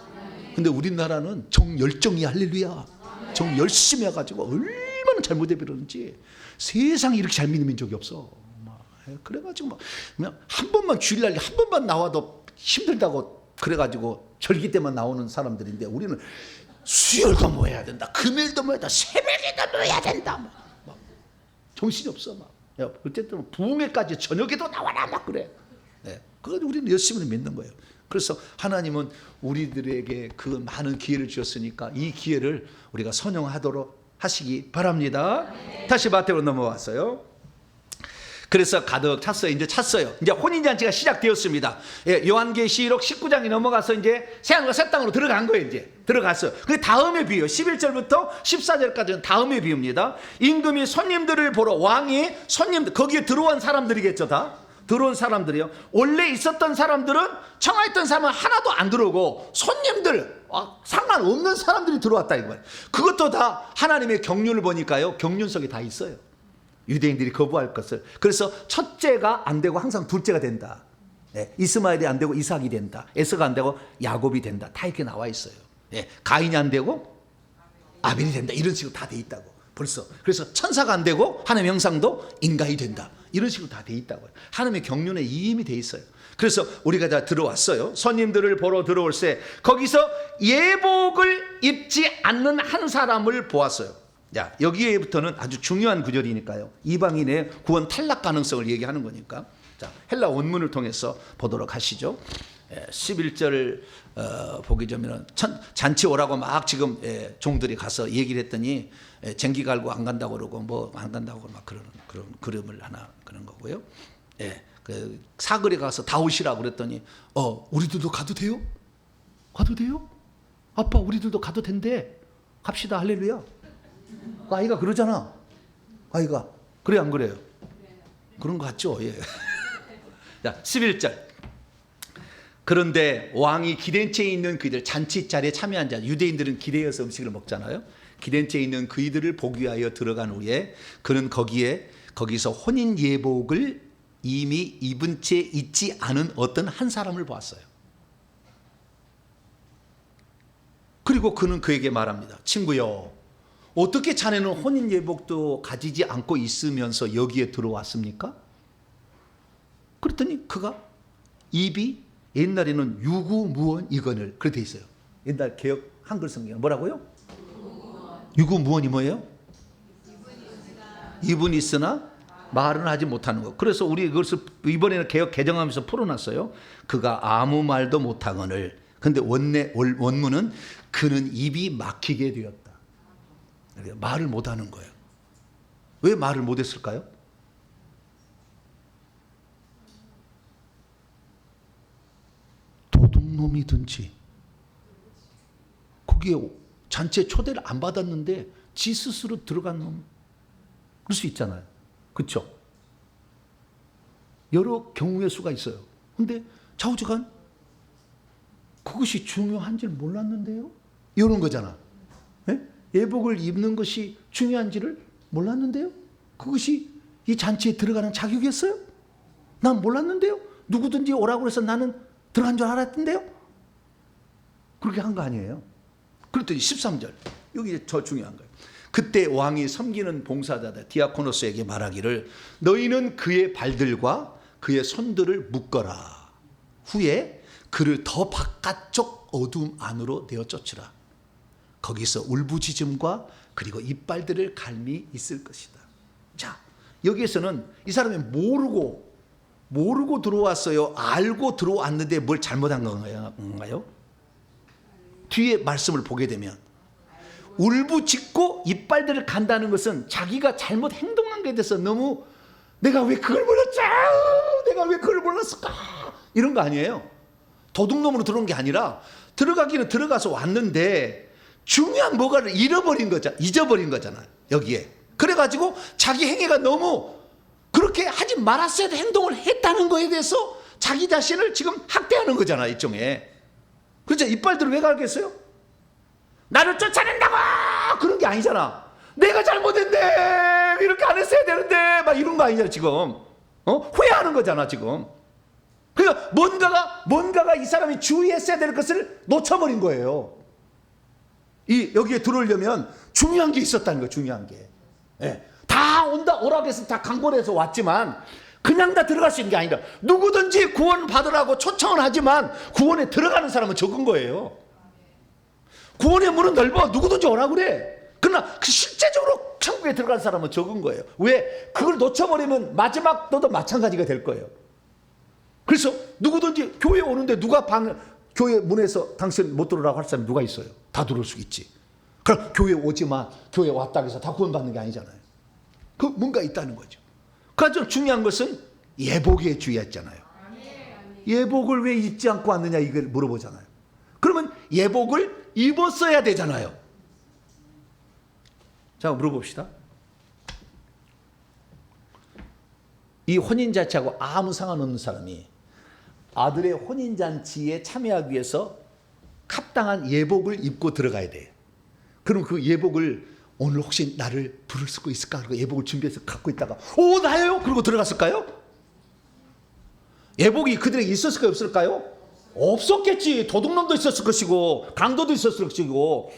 근데 우리나라는 정열정이 할렐루야. 정 열심히 해가지고 얼마나 잘못해 버렸는지 세상에 이렇게 잘 믿는 민족이 없어. 그래가지고 막 그냥 한 번만 주일날 한 번만 나와도 힘들다고 그래가지고 절기 때만 나오는 사람들인데 우리는 수요일도 모여야 된다. 금요일도 모여야 된다. 새벽에도 모여야 된다. 막 정신이 없어. 막. 야, 어쨌든 부흥회까지 저녁에도 나와라 막 그래. 네. 그건 우리는 열심히 믿는 거예요. 그래서 하나님은 우리들에게 그 많은 기회를 주셨으니까 이 기회를 우리가 선용하도록 하시기 바랍니다. 네. 다시 마태로 넘어왔어요. 그래서 가득 찼어요. 이제 찼어요. 이제 혼인잔치가 시작되었습니다. 예, 요한계시록 19장이 넘어가서 이제 새하늘과 새 땅으로 들어간 거예요. 이제 들어갔어요. 그 다음의 비유 11절부터 14절까지는 다음의 비유입니다. 임금이 손님들을 보러 왕이 손님들 거기에 들어온 사람들이겠죠. 다 들어온 사람들이요. 원래 있었던 사람들은 청하였던 사람은 하나도 안 들어오고 손님들 상관없는 사람들이 들어왔다 이거예요. 그것도 다 하나님의 경륜을 보니까요. 경륜 속에 다 있어요. 유대인들이 거부할 것을. 그래서 첫째가 안 되고 항상 둘째가 된다. 네, 이스마엘이 안 되고 이삭이 된다. 에서가 안 되고 야곱이 된다. 다 이렇게 나와 있어요. 네, 가인이 안 되고 아벨이 된다. 이런 식으로 다 돼 있다고. 벌써. 그래서 천사가 안 되고 하나님의 형상도 인간이 된다. 이런 식으로 다 돼 있다고요. 하나님의 경륜에 이미 돼 있어요. 그래서 우리가 다 들어왔어요. 손님들을 보러 들어올세 거기서 예복을 입지 않는 한 사람을 보았어요. 자, 여기에부터는 아주 중요한 구절이니까요. 이방인의 구원 탈락 가능성을 얘기하는 거니까. 자, 헬라 원문을 통해서 보도록 하시죠. 11절 보기 전에는 잔치 오라고 막 지금 종들이 가서 얘기를 했더니 쟁기 갈고 안 간다고 그러고 뭐 안 간다고 막 그런 그림을 하나 그런 거고요. 그 사거리 가서 다 오시라고 그랬더니 우리들도 가도 돼요? 가도 돼요? 아빠 우리들도 가도 된대. 갑시다. 할렐루야. 아이가 그러잖아. 아이가 그래 안 그래요? 그런 거 같죠? 예. 자, 11절. 그런데 왕이 기den체에 있는 그이들 잔치자리에 참여한 자 유대인들은 기대어서 음식을 먹잖아요. 기den체에 있는 그이들을 보기 위하여 들어간 후에 그는 거기서 혼인 예복을 이미 입은 채 있지 않은 어떤 한 사람을 보았어요. 그리고 그는 그에게 말합니다. 친구여 어떻게 자네는 혼인 예복도 가지지 않고 있으면서 여기에 들어왔습니까? 그랬더니 그가 입이 옛날에는 유구무원 이건을 그렇게 돼 있어요. 옛날 개역 한글 성경 뭐라고요? 유구무원이 뭐예요? 입은 있으나 말은 하지 못하는 것. 그래서 우리 그것을 이번에는 개역 개정하면서 풀어놨어요. 그가 아무 말도 못하거늘. 근데 원문은 그는 입이 막히게 되었다. 말을 못하는 거예요. 왜 말을 못했을까요? 도둑놈이든지 거기에 잔치에 초대를 안 받았는데 지 스스로 들어간 놈 그럴 수 있잖아요. 그렇죠? 여러 경우의 수가 있어요. 근데 좌우지간 그것이 중요한 줄 몰랐는데요? 이런 거잖아. 네? 예복을 입는 것이 중요한지를 몰랐는데요? 그것이 이 잔치에 들어가는 자격이었어요? 난 몰랐는데요? 누구든지 오라고 해서 나는 들어간 줄 알았던데요? 그렇게 한 거 아니에요? 그랬더니 13절 여기 더 중요한 거예요. 그때 왕이 섬기는 봉사자들 디아코노스에게 말하기를 너희는 그의 발들과 그의 손들을 묶어라. 후에 그를 더 바깥쪽 어둠 안으로 내어 쫓으라. 거기서 울부짖음과 그리고 이빨들을 갈미 있을 것이다. 자, 여기에서는 이 사람이 모르고 들어왔어요? 알고 들어왔는데 뭘 잘못한 건가요? 뒤에 말씀을 보게 되면 울부짖고 이빨들을 간다는 것은 자기가 잘못 행동한 것에 대해서 너무 내가 왜 그걸 몰랐지? 내가 왜 그걸 몰랐을까? 이런 거 아니에요. 도둑놈으로 들어온 게 아니라 들어가기는 들어가서 왔는데 중요한 뭐가를 잃어버린 거잖아. 잊어버린 거잖아요. 여기에. 그래가지고 자기 행위가 너무 그렇게 하지 말았어야 될 행동을 했다는 거에 대해서 자기 자신을 지금 학대하는 거잖아. 일종의. 그렇죠? 이빨들을 왜 갈겠어요? 나를 쫓아낸다고! 그런 게 아니잖아. 내가 잘못했네. 이렇게 안 했어야 되는데. 막 이런 거 아니잖아 지금. 후회하는 거잖아 지금. 그러니까 뭔가가 이 사람이 주의했어야 될 것을 놓쳐버린 거예요. 여기에 들어오려면 중요한 게 있었다는 거예요. 중요한 게. 예. 다 오라고 해서 다 강권을 해서 왔지만 그냥 다 들어갈 수 있는 게 아니라 누구든지 구원 받으라고 초청을 하지만 구원에 들어가는 사람은 적은 거예요. 구원의 문은 넓어. 누구든지 오라고 그래. 그러나 실제적으로 천국에 들어간 사람은 적은 거예요. 왜? 그걸 놓쳐버리면 마지막 너도 마찬가지가 될 거예요. 그래서 누구든지 교회 오는데 누가 교회 문에서 당신 못 들어오라고 할 사람이 누가 있어요? 다 들어올 수 있지. 그럼 교회 오지 마. 교회 왔다고 해서 다 구원받는 게 아니잖아요. 그 뭔가 있다는 거죠. 가장 중요한 것은 예복에 주의했잖아요. 예복을 왜 입지 않고 왔느냐 이걸 물어보잖아요. 그러면 예복을 입었어야 되잖아요. 자, 물어봅시다. 이 혼인잔치하고 아무 상관없는 사람이 아들의 혼인잔치에 참여하기 위해서 합당한 예복을 입고 들어가야 돼요. 그럼 그 예복을 오늘 혹시 나를 부를 수 있을까? 그리고 예복을 준비해서 갖고 있다가 오 나예요? 그러고 들어갔을까요? 예복이 그들에게 있었을까요? 없을까요? 없었겠지. 도둑놈도 있었을 것이고 강도도 있었을 것이고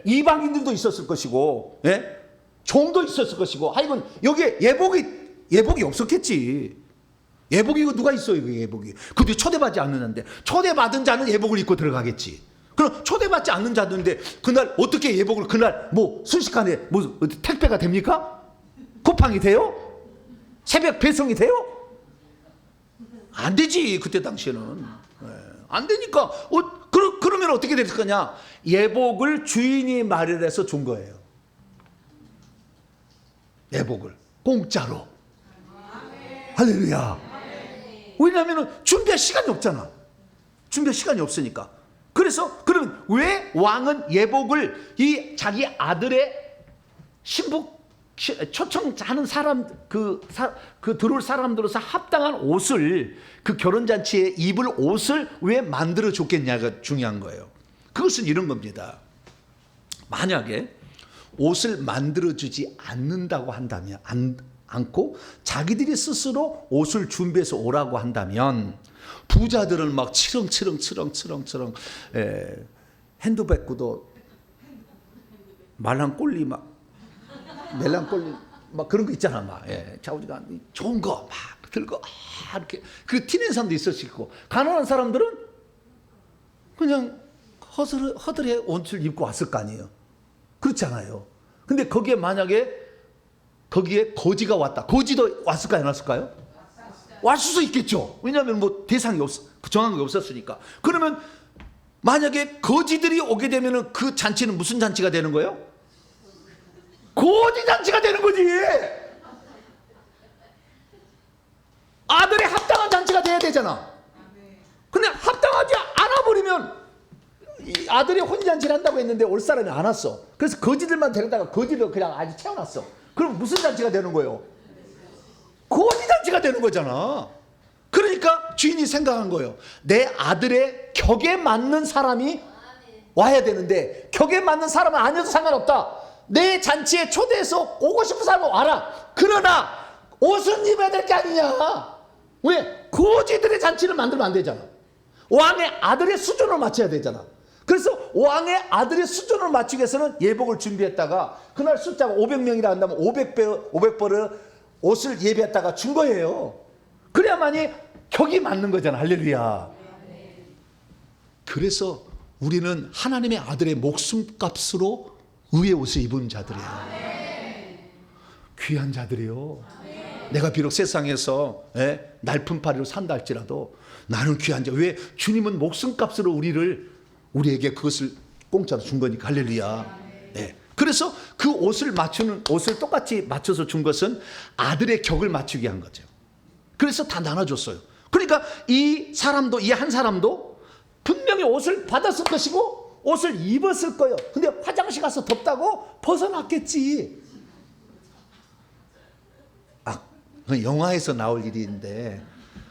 이방인들도 있었을 것이고 종도 있었을 것이고 하여간 여기에 예복이 없었겠지. 예복이 누가 있어요? 예복이. 근데 초대받지 않는데 초대받은 자는 예복을 입고 들어가겠지. 그럼 초대받지 않는 자들인데 그날 어떻게 예복을 그날 뭐 순식간에 뭐 택배가 됩니까? 쿠팡이 돼요? 새벽 배송이 돼요? 안 되지. 그때 당시에는 안 되니까 그러면 어떻게 될 거냐? 예복을 주인이 마련해서 준 거예요. 예복을 공짜로. 할렐루야. 왜냐하면 준비할 시간이 없잖아. 준비할 시간이 없으니까. 그래서 그러면 왜 왕은 예복을 이 자기 아들의 신부 초청하는 사람 그 들어올 사람들로서 합당한 옷을 그 결혼잔치에 입을 옷을 왜 만들어 줬겠냐가 중요한 거예요. 그것은 이런 겁니다. 만약에 옷을 만들어 주지 않는다고 한다면 않고 자기들이 스스로 옷을 준비해서 오라고 한다면 부자들은 막 치렁치렁 핸드백구도 말랑꼴리 막 멜랑꼴리 막 그런 거 있잖아. 막 자우지가 좋은 거 막 들고 이렇게 그 티낸 사람도 있을 수 있고 가난한 사람들은 그냥 허들에 옷을 입고 왔을 거 아니에요. 그렇잖아요. 근데 거기에 만약에 거기에 거지가 왔다. 거지도 왔을까요? 안 왔을까요? 왔을 수 있겠죠. 왜냐하면 뭐 대상이 정한 게 없었으니까. 그러면 만약에 거지들이 오게 되면 그 잔치는 무슨 잔치가 되는 거예요? 거지 잔치가 되는 거지. 아들의 합당한 잔치가 돼야 되잖아. 근데 합당하지 않아버리면 아들이 혼인잔치를 한다고 했는데 올 사람이 안 왔어. 그래서 거지들만 데려다가 거지를 그냥 아주 채워놨어. 그럼 무슨 잔치가 되는 거예요? 거지 잔치가 되는 거잖아. 그러니까 주인이 생각한 거예요. 내 아들의 격에 맞는 사람이 와야 되는데 격에 맞는 사람은 아니어도 상관없다. 내 잔치에 초대해서 오고 싶은 사람은 와라. 그러나 옷은 입어야 될 게 아니냐. 왜? 거지들의 잔치를 만들면 안 되잖아. 왕의 아들의 수준을 맞춰야 되잖아. 그래서 왕의 아들의 수준을 맞추기 위해서는 예복을 준비했다가 그날 숫자가 500명이라 한다면 500벌을 옷을 예비했다가 준 거예요. 그래야만이 격이 맞는 거잖아. 할렐루야. 그래서 우리는 하나님의 아들의 목숨값으로 의의 옷을 입은 자들이에요. 귀한 자들이요. 내가 비록 세상에서 날품팔이로 산다 할지라도 나는 귀한 자. 왜? 주님은 목숨값으로 우리에게 그것을 공짜로 준 거니까. 할렐루야. 네. 그래서 그 옷을 똑같이 맞춰서 준 것은 아들의 격을 맞추게 한 거죠. 그래서 다 나눠줬어요. 그러니까 이 한 사람도 분명히 옷을 받았을 것이고 옷을 입었을 거예요. 근데 화장실 가서 덥다고 벗어났겠지. 아, 그건 영화에서 나올 일인데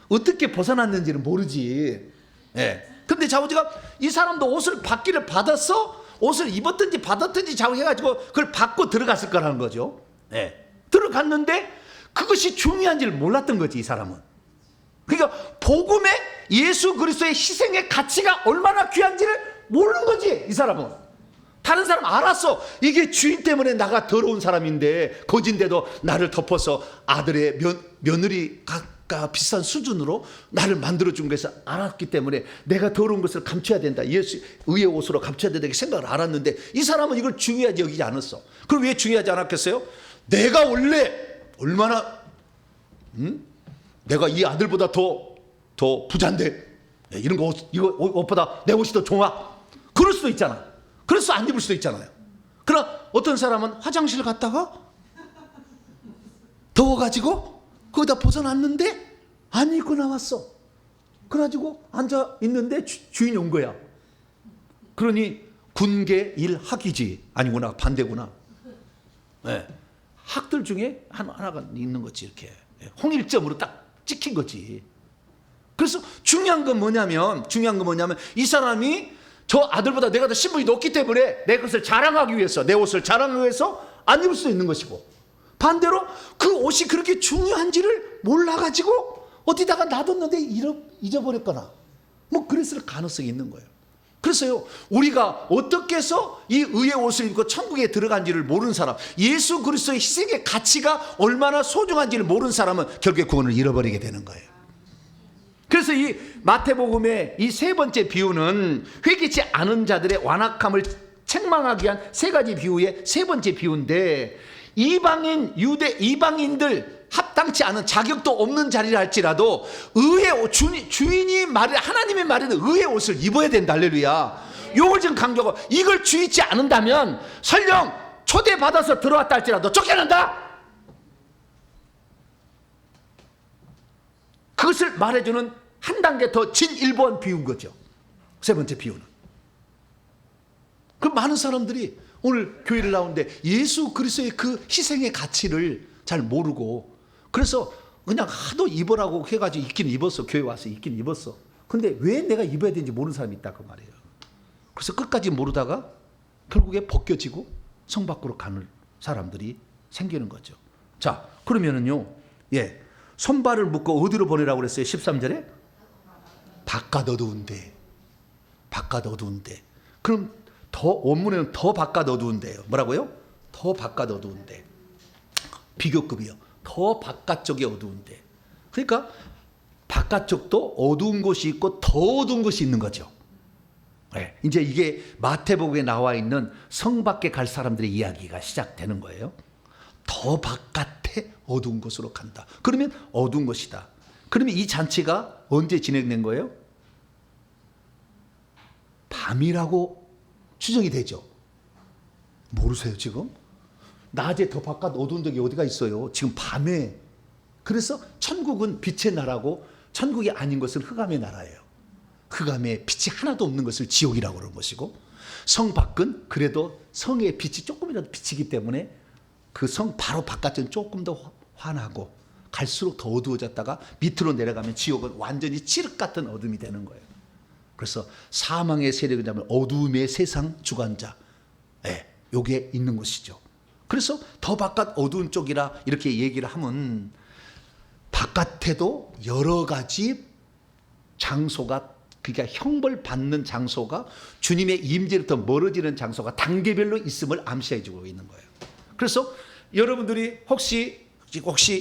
어떻게 벗어났는지는 모르지. 예. 근데 아버지가 이 사람도 옷을 받기를 받았어? 옷을 입었든지 받았든지 자고 해가지고 그걸 받고 들어갔을 거라는 거죠. 예. 들어갔는데 그것이 중요한지를 몰랐던 거지, 이 사람은. 그러니까 복음에 예수 그리스도의 희생의 가치가 얼마나 귀한지를 모르는 거지, 이 사람은. 다른 사람 알았어. 이게 주인 때문에 나가 더러운 사람인데 거진데도 나를 덮어서 아들의 며느리 비싼 수준으로 나를 만들어준 것을 알았기 때문에 내가 더러운 것을 감춰야 된다. 예수 의의 옷으로 감춰야 된다. 생각을 알았는데 이 사람은 이걸 중요하지 여기지 않았어. 그럼 왜 중요하지 않았겠어요? 내가 원래 얼마나 내가 이 아들보다 더 부자인데 이런 거 이거 옷보다 내 옷이 더 좋아. 그럴 수도 있잖아. 그래서 안 입을 수도 있잖아요. 그러나 어떤 사람은 화장실 갔다가 더워가지고 거기다 벗어났는데 안 입고 나왔어. 그래가지고 앉아 있는데 주인이 온 거야. 그러니 군계 일학이지. 아니구나, 반대구나. 네. 학들 중에 하나가 있는 거지. 이렇게 홍일점으로 딱 찍힌 거지. 그래서 중요한 건 뭐냐면 이 사람이 저 아들보다 내가 더 신분이 높기 때문에 내 것을 자랑하기 위해서, 내 옷을 자랑하기 위해서 안 입을 수 있는 것이고, 반대로 그 옷이 그렇게 중요한지를 몰라가지고 어디다가 놔뒀는데 잊어버렸거나 뭐 그랬을 가능성이 있는 거예요. 그래서요, 우리가 어떻게 해서 이 의의 옷을 입고 천국에 들어간지를 모르는 사람, 예수 그리스도의 희생의 가치가 얼마나 소중한지를 모르는 사람은 결국에 구원을 잃어버리게 되는 거예요. 그래서 이 마태복음의 이 세 번째 비유는 회개치 않은 자들의 완악함을 책망하기 위한 세 가지 비유의 세 번째 비유인데, 이방인들 합당치 않은 자격도 없는 자리라 할지라도 의의 주인이 말해, 하나님의 말에는 의의 옷을 입어야 된다. 할렐루야. 요걸 지금 강조하고, 이걸 주의치 않는다면 설령 초대받아서 들어왔다 할지라도 쫓겨난다. 그것을 말해주는 한 단계 더 진일보한 비유인 거죠. 세 번째 비유는. 그 많은 사람들이 오늘 교회를 나오는데 예수 그리스도의 그 희생의 가치를 잘 모르고, 그래서 그냥 하도 입으라고 해가지고 입긴 입었어. 교회 와서 입긴 입었어. 근데 왜 내가 입어야 되는지 모르는 사람이 있다 그 말이에요. 그래서 끝까지 모르다가 결국에 벗겨지고 성 밖으로 가는 사람들이 생기는 거죠. 자, 그러면은요, 손발을 묶고 어디로 보내라고 그랬어요? 13절에 바깥 어두운데. 그럼 원문에는 더 바깥 어두운데요. 뭐라고요? 더 바깥 어두운데. 비교급이요. 더 바깥쪽이 어두운데. 그러니까 바깥쪽도 어두운 곳이 있고 더 어두운 곳이 있는 거죠. 네, 이제 이게 마태복음에 나와 있는 성 밖에 갈 사람들의 이야기가 시작되는 거예요. 더 바깥에 어두운 곳으로 간다. 그러면 어두운 곳이다. 그러면 이 잔치가 언제 진행된 거예요? 밤이라고 추정이 되죠. 모르세요 지금? 낮에 더 바깥 어두운 데가 어디가 있어요? 지금 밤에. 그래서 천국은 빛의 나라고 천국이 아닌 것은 흑암의 나라예요. 흑암에 빛이 하나도 없는 것을 지옥이라고 그러는 것이고, 성 밖은 그래도 성의 빛이 조금이라도 비치기 때문에 그 성 바로 바깥은 조금 더 환하고, 갈수록 더 어두워졌다가 밑으로 내려가면 지옥은 완전히 칠흑 같은 어둠이 되는 거예요. 그래서 사망의 세력을 잡는 어두움의 세상 주관자, 요게 있는 것이죠. 그래서 더 바깥 어두운 쪽이라 이렇게 얘기를 하면, 바깥에도 여러 가지 장소가, 그러니까 형벌 받는 장소가, 주님의 임재로부터 멀어지는 장소가 단계별로 있음을 암시해 주고 있는 거예요. 그래서 여러분들이 혹시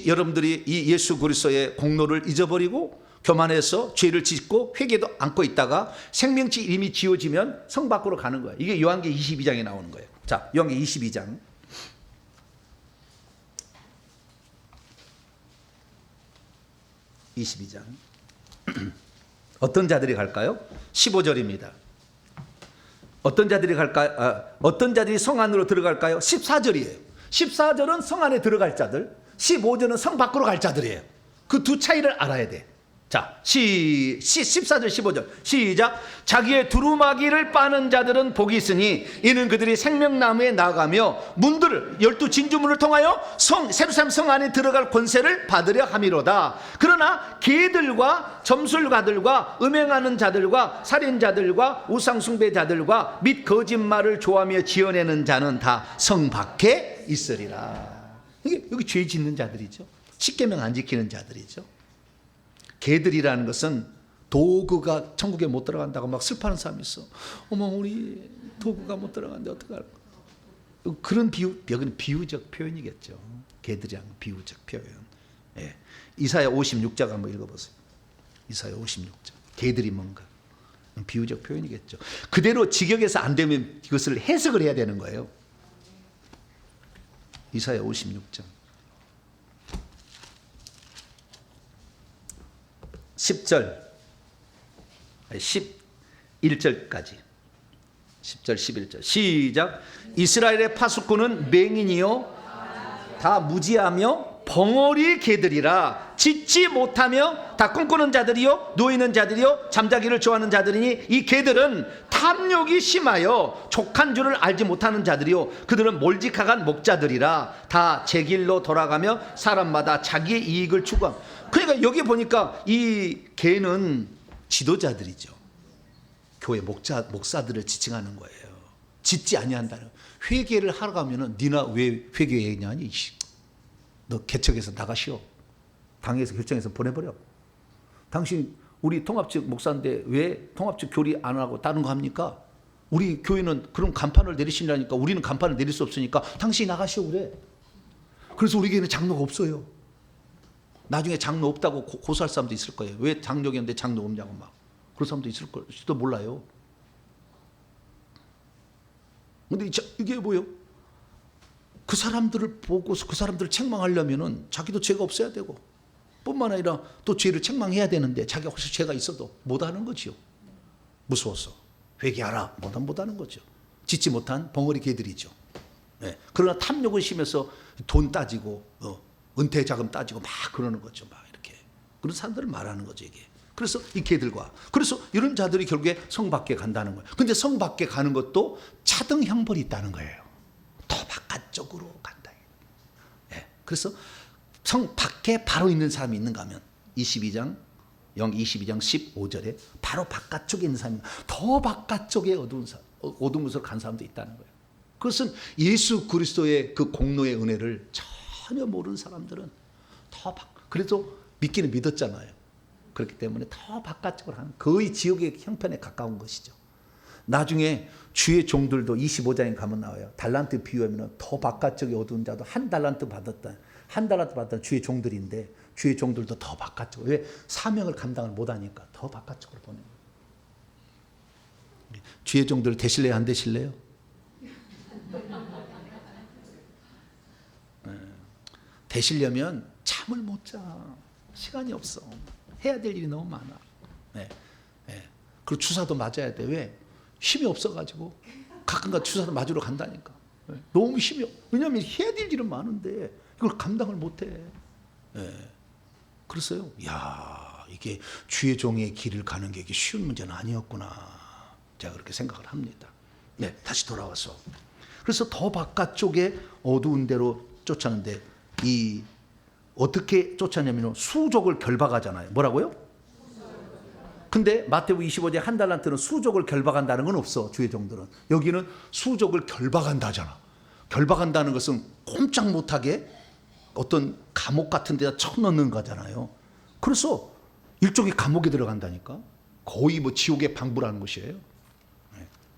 여러분들이 이 예수 그리스도의 공로를 잊어버리고 교만해서 죄를 짓고 회개도 않고 있다가 생명치 이름이 지워지면 성 밖으로 가는 거예요. 이게 요한계 22장에 나오는 거예요. 자, 요한계 22장. 22장. 어떤 자들이 갈까요? 15절입니다. 어떤 자들이 갈까요? 어떤 자들이 성 안으로 들어갈까요? 14절이에요. 14절은 성 안에 들어갈 자들, 15절은 성 밖으로 갈 자들이에요. 그 두 차이를 알아야 돼. 자, 14절 15절 시작. 자기의 두루마기를 빠는 자들은 복이 있으니 이는 그들이 생명나무에 나가며 문들을 12진주문을 통하여 세루살렘 성 안에 들어갈 권세를 받으려 함이로다. 그러나 개들과 점술가들과 음행하는 자들과 살인자들과 우상숭배자들과 및 거짓말을 좋아하며 지어내는 자는 다 성 밖에 있으리라. 여기 죄 짓는 자들이죠. 십계명 안 지키는 자들이죠. 개들이라는 것은 도구가 천국에 못 들어간다고 막 슬퍼하는 사람이 있어. 어머, 우리 도구가 못 들어가는데 어떡할까? 그런 여기는 비유적 표현이겠죠. 개들이랑 비유적 표현. 예. 이사야 56장 한번 읽어보세요. 이사야 56장. 개들이 뭔가 비유적 표현이겠죠. 그대로 직역해서 안 되면 이것을 해석을 해야 되는 거예요. 이사야 56장 10절 11절까지 10절 11절 시작. 이스라엘의 파수꾼은 맹인이요 다 무지하며 벙어리 개들이라. 짖지 못하며 다 꿈꾸는 자들이요 누워있는 자들이요 잠자기를 좋아하는 자들이니 이 개들은 탐욕이 심하여 족한 줄을 알지 못하는 자들이요 그들은 몰직하간 목자들이라. 다 제 길로 돌아가며 사람마다 자기의 이익을 추구함. 그러니까 여기 보니까 이 개는 지도자들이죠. 교회 목사들을 지칭하는 거예요. 짖지 아니한다는. 회개를 하러 가면은 니나 왜 회개했냐니, 너 개척에서 나가시오. 당에서 결정해서 보내버려. 당신 우리 통합적 목사인데 왜 통합적 교리 안 하고 다른 거 합니까? 우리 교회는 그런 간판을 내리시라니까. 우리는 간판을 내릴 수 없으니까 당신이 나가시오 그래. 그래서 우리 교회는 장로가 없어요. 나중에 장로 없다고 고소할 사람도 있을 거예요. 왜 장로였는데 장로 없냐고 막. 그런 사람도 있을 걸지도 몰라요. 근데 이게 뭐예요? 그 사람들을 보고서 그 사람들을 책망하려면은 자기도 죄가 없어야 되고 뿐만 아니라 또 죄를 책망해야 되는데 자기가 혹시 죄가 있어도 못하는 거지요. 무서워서 회개하라 못하는 거죠. 짓지 못한 벙어리 개들이죠. 네. 그러나 탐욕을 심해서 돈 따지고 은퇴 자금 따지고 막 그러는 거죠. 막 이렇게 그런 사람들을 말하는 거죠 이게. 그래서 이 개들과 그래서 이런 자들이 결국에 성 밖에 간다는 거예요. 근데 성 밖에 가는 것도 차등 형벌이 있다는 거예요. 더 바깥쪽으로 간다. 네. 그래서 성 밖에 바로 있는 사람이 있는가 하면 22장 15절에 바로 바깥쪽에 있는 사람이 더 바깥쪽에 어두운 곳으로 간 사람도 있다는 거예요. 그것은 예수 그리스도의 그 공로의 은혜를 전혀 모르는 사람들은 그래도 믿기는 믿었잖아요. 그렇기 때문에 더 바깥쪽으로 하는 거의 지옥의 형편에 가까운 것이죠. 나중에 주의 종들도 25장에 가면 나와요. 달란트 비유하면 더 바깥쪽에 어두운 자도 한 달란트 받았던 주의 종들인데 주의 종들도 더 바깥쪽. 왜? 사명을 감당을 못하니까 더 바깥쪽으로 보내는 거예요. 주의 종들 되실래요? 안 되실래요? 되시려면 잠을 못 자. 시간이 없어. 해야 될 일이 너무 많아. 네. 네. 그리고 주사도 맞아야 돼. 왜? 힘이 없어가지고 가끔가다 주사도 맞으러 간다니까. 네. 너무 힘이 왜냐하면 해야 될 일은 많은데 이걸 감당을 못해. 네. 그랬어요. 야, 이게 주의 종의 길을 가는 게 이게 쉬운 문제는 아니었구나. 제가 그렇게 생각을 합니다. 네, 다시 돌아와서 그래서 더 바깥쪽에 어두운 데로 쫓았는데 어떻게 쫓았냐면 수족을 결박하잖아요. 뭐라고요? 근데 마태복음 25장 한 달란트는 수족을 결박한다는 건 없어. 주의 종들은. 여기는 수족을 결박한다잖아. 결박한다는 것은 꼼짝 못하게 어떤 감옥 같은 데다 쳐넣는 거잖아요. 그래서 일종의 감옥에 들어간다니까. 거의 뭐 지옥의 방부라는 것이에요.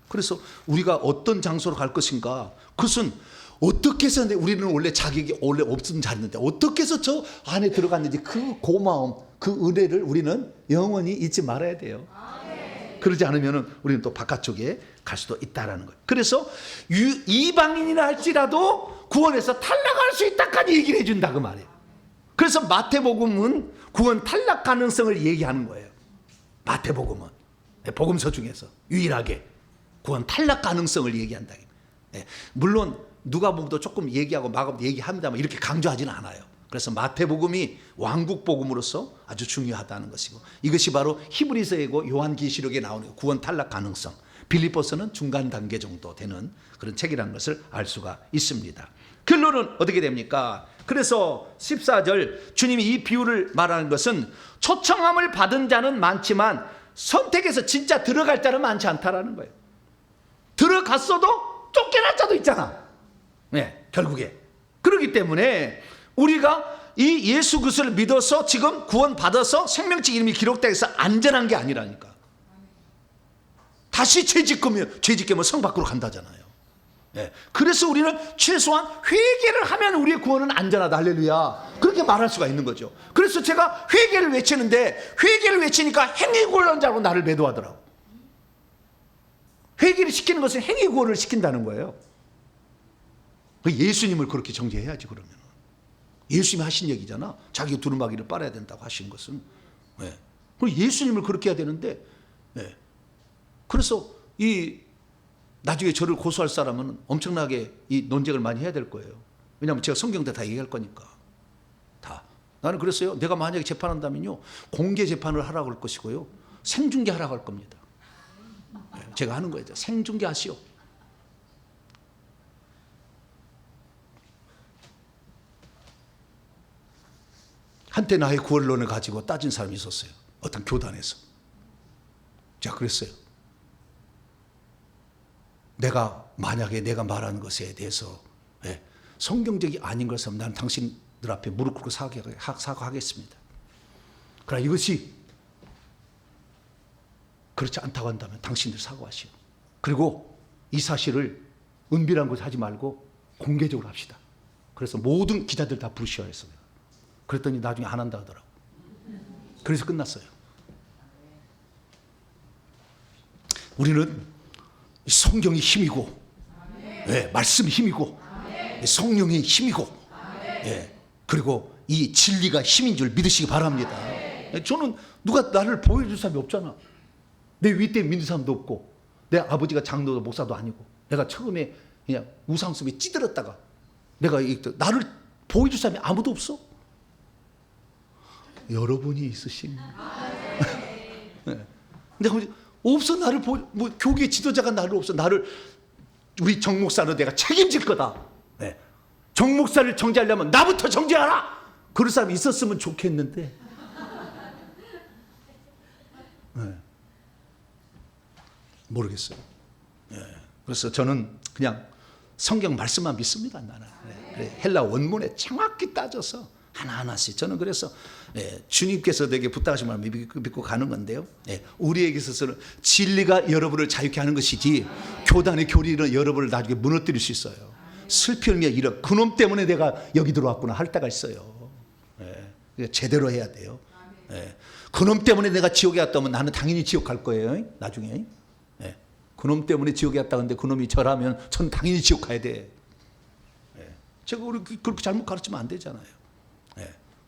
그래서 우리가 어떤 장소로 갈 것인가. 그것은 어떻게 해서 우리는 원래 자격이 원래 없으면 잘했는데 어떻게 해서 저 안에 들어갔는지 그 고마움, 그 은혜를 우리는 영원히 잊지 말아야 돼요. 그러지 않으면 우리는 또 바깥쪽에 갈 수도 있다라는 거예요. 그래서 이방인이라 할지라도 구원에서 탈락할 수 있다까지 얘기를 해준다 그 말이에요. 그래서 마태복음은 구원 탈락 가능성을 얘기하는 거예요. 마태복음은 복음서 중에서 유일하게 구원 탈락 가능성을 얘기한다. 물론 누가복음도 조금 얘기하고 마가복음도 얘기합니다만 이렇게 강조하지는 않아요. 그래서 마태복음이 왕국복음으로서 아주 중요하다는 것이고, 이것이 바로 히브리서이고 요한계시록에 나오는 구원 탈락 가능성, 빌립보서는 중간 단계 정도 되는 그런 책이라는 것을 알 수가 있습니다. 결론은 어떻게 됩니까? 그래서 14절 주님이 이 비유를 말하는 것은 초청함을 받은 자는 많지만 선택해서 진짜 들어갈 자는 많지 않다라는 거예요. 들어갔어도 쫓겨날 자도 있잖아. 네, 결국에. 그렇기 때문에 우리가 이 예수 그리스도를 믿어서 지금 구원받아서 생명책 이름이 기록되어 있어 안전한 게 아니라니까. 다시 죄짓기면 성 밖으로 간다잖아요. 네. 그래서 우리는 최소한 회개를 하면 우리의 구원은 안전하다. 할렐루야. 그렇게 말할 수가 있는 거죠. 그래서 제가 회개를 외치는데, 회개를 외치니까 행위구원한 자로 나를 매도하더라고. 회개를 시키는 것은 행위구원을 시킨다는 거예요. 예수님을 그렇게 정죄해야지. 그러면 예수님이 하신 얘기잖아. 자기 두루마기를 빨아야 된다고 하신 것은. 네. 그럼 예수님을 그렇게 해야 되는데, 네. 그래서 나중에 저를 고소할 사람은 엄청나게 이 논쟁을 많이 해야 될 거예요. 왜냐하면 제가 성경대 다 얘기할 거니까. 다. 나는 그랬어요. 내가 만약에 재판한다면요, 공개 재판을 하라고 할 것이고요, 생중계 하라고 할 겁니다. 네. 제가 하는 거예요. 생중계 하시오. 한때 나의 구원론을 가지고 따진 사람이 있었어요. 어떤 교단에서. 제가 그랬어요. 만약에 내가 말하는 것에 대해서 성경적이 아닌 것은 나는 당신들 앞에 무릎 꿇고 사과하겠습니다. 그러나 이것이 그렇지 않다고 한다면 당신들 사과하시오. 그리고 이 사실을 은밀한 곳에 하지 말고 공개적으로 합시다. 그래서 모든 기자들 다 부르셔야 했어요. 그랬더니 나중에 안 한다 하더라고. 그래서 끝났어요. 우리는 성경이 힘이고, 말씀이 힘이고, 성령이 힘이고, 그리고 이 진리가 힘인 줄 믿으시기 바랍니다. 저는 누가 나를 보여줄 사람이 없잖아. 내 윗대 믿는 사람도 없고, 내 아버지가 장로도 목사도 아니고, 내가 처음에 그냥 우상 속에 찌들었다가 나를 보여줄 사람이 아무도 없어. 여러분이 있으신. 근데 없어. 나를 교계 지도자가 나를 없어. 우리 정 목사로 내가 책임질 거다. 정 목사를 정죄하려면 나부터 정죄하라. 그럴 사람이 있었으면 좋겠는데. 모르겠어요. 그래서 저는 그냥 성경 말씀만 믿습니다. 나는 헬라 원문에 정확히 따져서 하나하나씩. 저는 그래서 주님께서 내게 부탁하신 말을 믿고 가는 건데요. 우리에게 있어서는 진리가 여러분을 자유케 하는 것이지, 교단의 교리는 여러분을 나중에 무너뜨릴 수 있어요. 슬픔이야 이런 그놈 때문에 내가 여기 들어왔구나 할 때가 있어요. 제대로 해야 돼요. 그놈 때문에 내가 지옥에 왔다면 나는 당연히 지옥 갈 거예요. 나중에. 그놈 때문에 지옥에 왔다 근데 그놈이 저라면 전 당연히 지옥 가야 돼. 제가 그렇게 잘못 가르치면 안 되잖아요.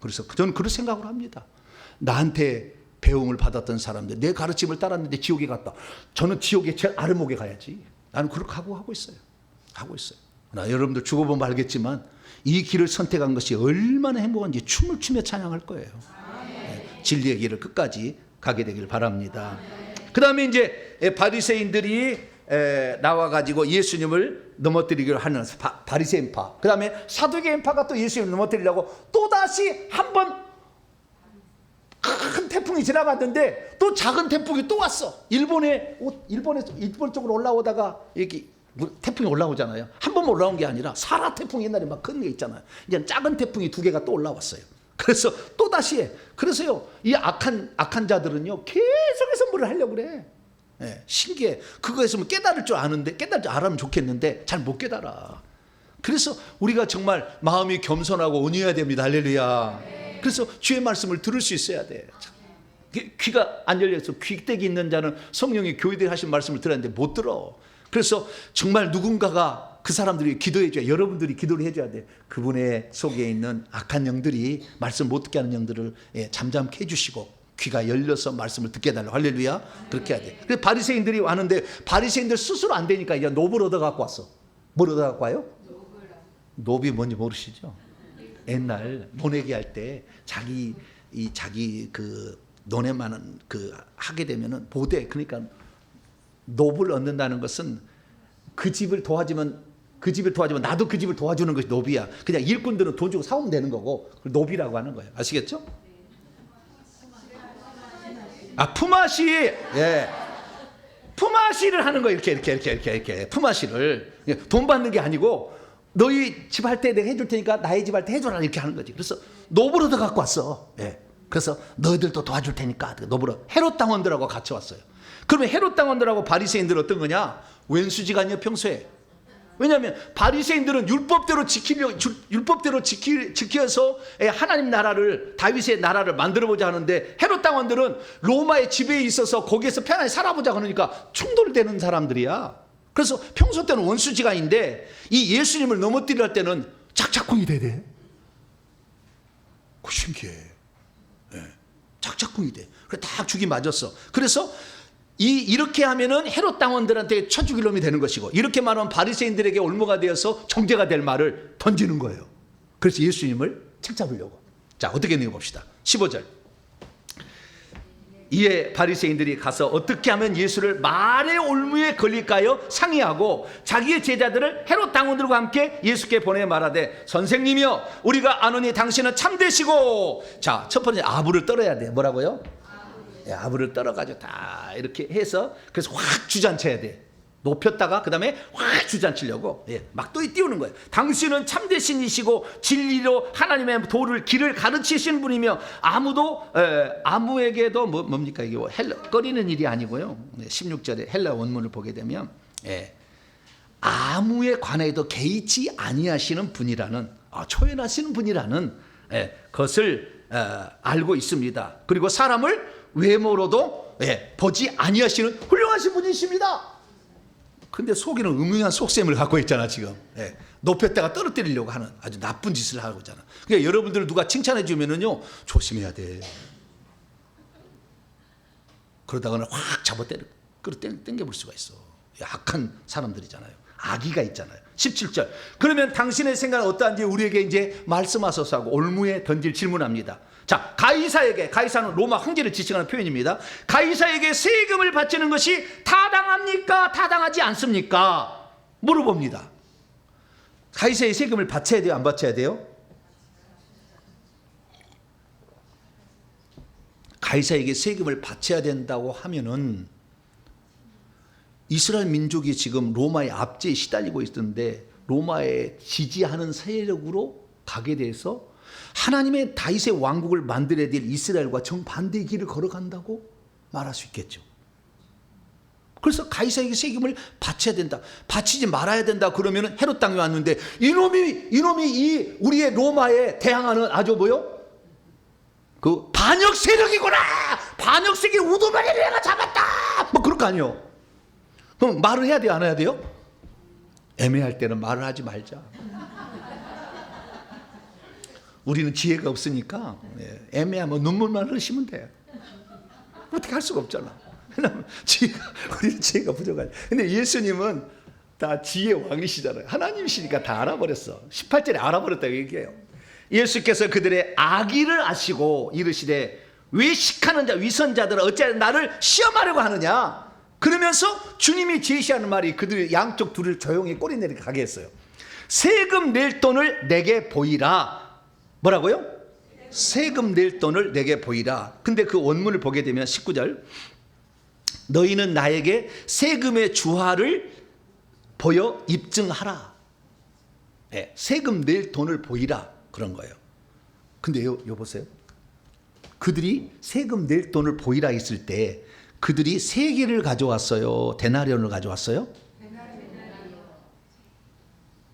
그래서 저는 그런 생각을 합니다. 나한테 배움을 받았던 사람들, 내 가르침을 따랐는데 지옥에 갔다. 저는 지옥에 제일 아래목에 가야지. 나는 그렇게 하고 있어요. 여러분들 죽어보면 알겠지만 이 길을 선택한 것이 얼마나 행복한지 춤을 추며 찬양할 거예요. 진리의 길을 끝까지 가게 되길 바랍니다. 그 다음에 이제 바리새인들이 나와가지고 예수님을 넘어뜨리기로 하는 바리새인파, 그 다음에 사두개인파가 또 예수님을 넘어뜨리려고 또다시 한번 큰 태풍이 지나갔는데 또 작은 태풍이 또 왔어. 일본 쪽으로 올라오다가 여기 태풍이 올라오잖아요. 한 번만 올라온 게 아니라 사라 태풍, 옛날에 막 큰 게 있잖아요. 이제 작은 태풍이 2개가 또 올라왔어요. 그래서 또다시 해. 그래서요, 이 악한 자들은요 계속해서 뭐를 하려고 그래. 신기해. 그거에서 뭐 깨달을 줄 아는데, 깨달을 줄 알면 좋겠는데 잘 못 깨달아. 그래서 우리가 정말 마음이 겸손하고 온유해야 됩니다. 할렐루야. 그래서 주의 말씀을 들을 수 있어야 돼. 귀가 안 열려서 귀때기 있는 자는 성령이 교회들이 하신 말씀을 들었는데 못 들어. 그래서 정말 누군가가 그 사람들이 기도해 줘야, 여러분들이 기도를 해줘야 돼. 그분의 속에 있는 악한 영들이, 말씀 못 듣게 하는 영들을 잠잠케 해주시고 귀가 열려서 말씀을 듣게 해달라고. 할렐루야. 그렇게 해야 돼. 그래서 바리새인들이 왔는데 바리새인들 스스로 안 되니까 이제 노브를 얻어갖고 왔어. 뭘 얻어갖고 와요? 노비 뭔지 모르시죠? 옛날 논외기 할 때 자기 그 논에만은 그 하게 되면은 보대, 그러니까 노를 얻는다는 것은 그 집을 도와주면 나도 그 집을 도와주는 것이 노비야. 그냥 일꾼들은 돈 주고 사오면 되는 거고, 그걸 노비라고 하는 거예요. 아시겠죠? 품앗이. 예. 품앗이를 하는 거예요. 이렇게 품앗이를. 돈 받는 게 아니고, 너희 집 할 때 내가 해줄 테니까 나의 집 할 때 해줘라, 이렇게 하는 거지. 그래서 노브로도 갖고 왔어. 예. 그래서 너희들도 도와줄 테니까 노브로, 헤롯 당원들하고 같이 왔어요. 그러면 헤롯 당원들하고 바리새인들은 어떤 거냐? 왼수지간이요, 평소에. 왜냐하면 바리새인들은 율법대로 지켜서 하나님 나라를, 다윗의 나라를 만들어보자 하는데, 헤롯 당원들은 로마의 지배에 있어서 거기에서 편하게 살아보자 그러니까 충돌되는 사람들이야. 그래서 평소 때는 원수지간인데 이 예수님을 넘어뜨릴 때는 작작궁이 돼. 그 신기해. 네. 작작궁이 돼. 그래 딱 죽이 맞았어. 그래서 이렇게 하면은 헤롯 당원들한테 쳐 죽일 놈이 되는 것이고, 이렇게 말하면 바리새인들에게 올무가 되어서 정죄가 될 말을 던지는 거예요. 그래서 예수님을 책잡으려고. 자, 어떻게 읽어봅시다. 15절. 이에 바리새인들이 가서 어떻게 하면 예수를 말의 올무에 걸릴까요 상의하고, 자기의 제자들을 헤롯 당원들과 함께 예수께 보내 말하되, 선생님이여, 우리가 아노니 당신은 참되시고. 자, 첫 번째 아부를 떨어야 돼. 뭐라고요? 아부를 떨어가지고 다 이렇게 해서, 그래서 확 주잔쳐야 돼. 높였다가 그 다음에 확 주잔치려고 막 또 띄우는 거예요. 당신은 참되신 이시고 진리로 하나님의 길을 가르치신 분이며, 아무에게도 뭡니까 이게 꺼리는 일이 아니고요. 16절에 헬라 원문을 보게 되면 아무에 관해도 개의치 아니하시는 분이라는, 초연하시는 분이라는 것을 알고 있습니다. 그리고 사람을 외모로도 보지 아니하시는 훌륭하신 분이십니다. 근데 속에는 음흉한 속셈을 갖고 있잖아 지금. 높였다가 떨어뜨리려고 하는 아주 나쁜 짓을 하고 있잖아. 그러니까 여러분들을 누가 칭찬해 주면은요, 조심해야 돼. 그러다가는 확 잡아 당겨볼 수가 있어. 악한 사람들이잖아요. 악의가 있잖아요. 17절. 그러면 당신의 생각은 어떠한지 우리에게 이제 말씀하소서 하고 올무에 던질 질문합니다. 자, 가이사는 로마 황제를 지칭하는 표현입니다. 가이사에게 세금을 바치는 것이 타당합니까? 타당하지 않습니까? 물어봅니다. 가이사에 세금을 바쳐야 돼요? 안 바쳐야 돼요? 가이사에게 세금을 바쳐야 된다고 하면은, 이스라엘 민족이 지금 로마의 압제에 시달리고 있는데 로마에 지지하는 세력으로 가게 돼서 하나님의 다윗의 왕국을 만들어야 될 이스라엘과 정반대의 길을 걸어간다고 말할 수 있겠죠. 그래서 가이사에게 세금을 바쳐야 된다, 바치지 말아야 된다 그러면 헤롯 땅에 왔는데, 이놈이 우리의 로마에 대항하는 아주 그 반역 세력이구나, 반역 세력의 우두머리를 내가 잡았다, 그럴 거 아니에요. 그럼 말을 해야 돼요, 안 해야 돼요? 애매할 때는 말을 하지 말자. 우리는 지혜가 없으니까 애매하면 눈물만 흘리시면 돼요. 어떻게 할 수가 없잖아. 왜냐하면 우리는 지혜가 부족하지. 근데 예수님은 다 지혜의 왕이시잖아요. 하나님이시니까 다 알아버렸어. 18절에 알아버렸다고 얘기해요. 예수께서 그들의 악의를 아시고 이르시되, 왜 식하는 자 위선자들은 어찌하여 나를 시험하려고 하느냐. 그러면서 주님이 제시하는 말이 그들 양쪽 둘을 조용히 꼬리 내리게 가게 했어요. 세금 낼 돈을 내게 보이라. 뭐라고요? 세금 낼 돈을 내게 보이라. 근데 그 원문을 보게 되면 19절, 너희는 나에게 세금의 주화를 보여 입증하라. 세금 낼 돈을 보이라, 그런 거예요. 근데 요 보세요. 그들이 세금 낼 돈을 보이라 했을 때 그들이 세 개를 가져왔어요? 데나리온을 가져왔어요?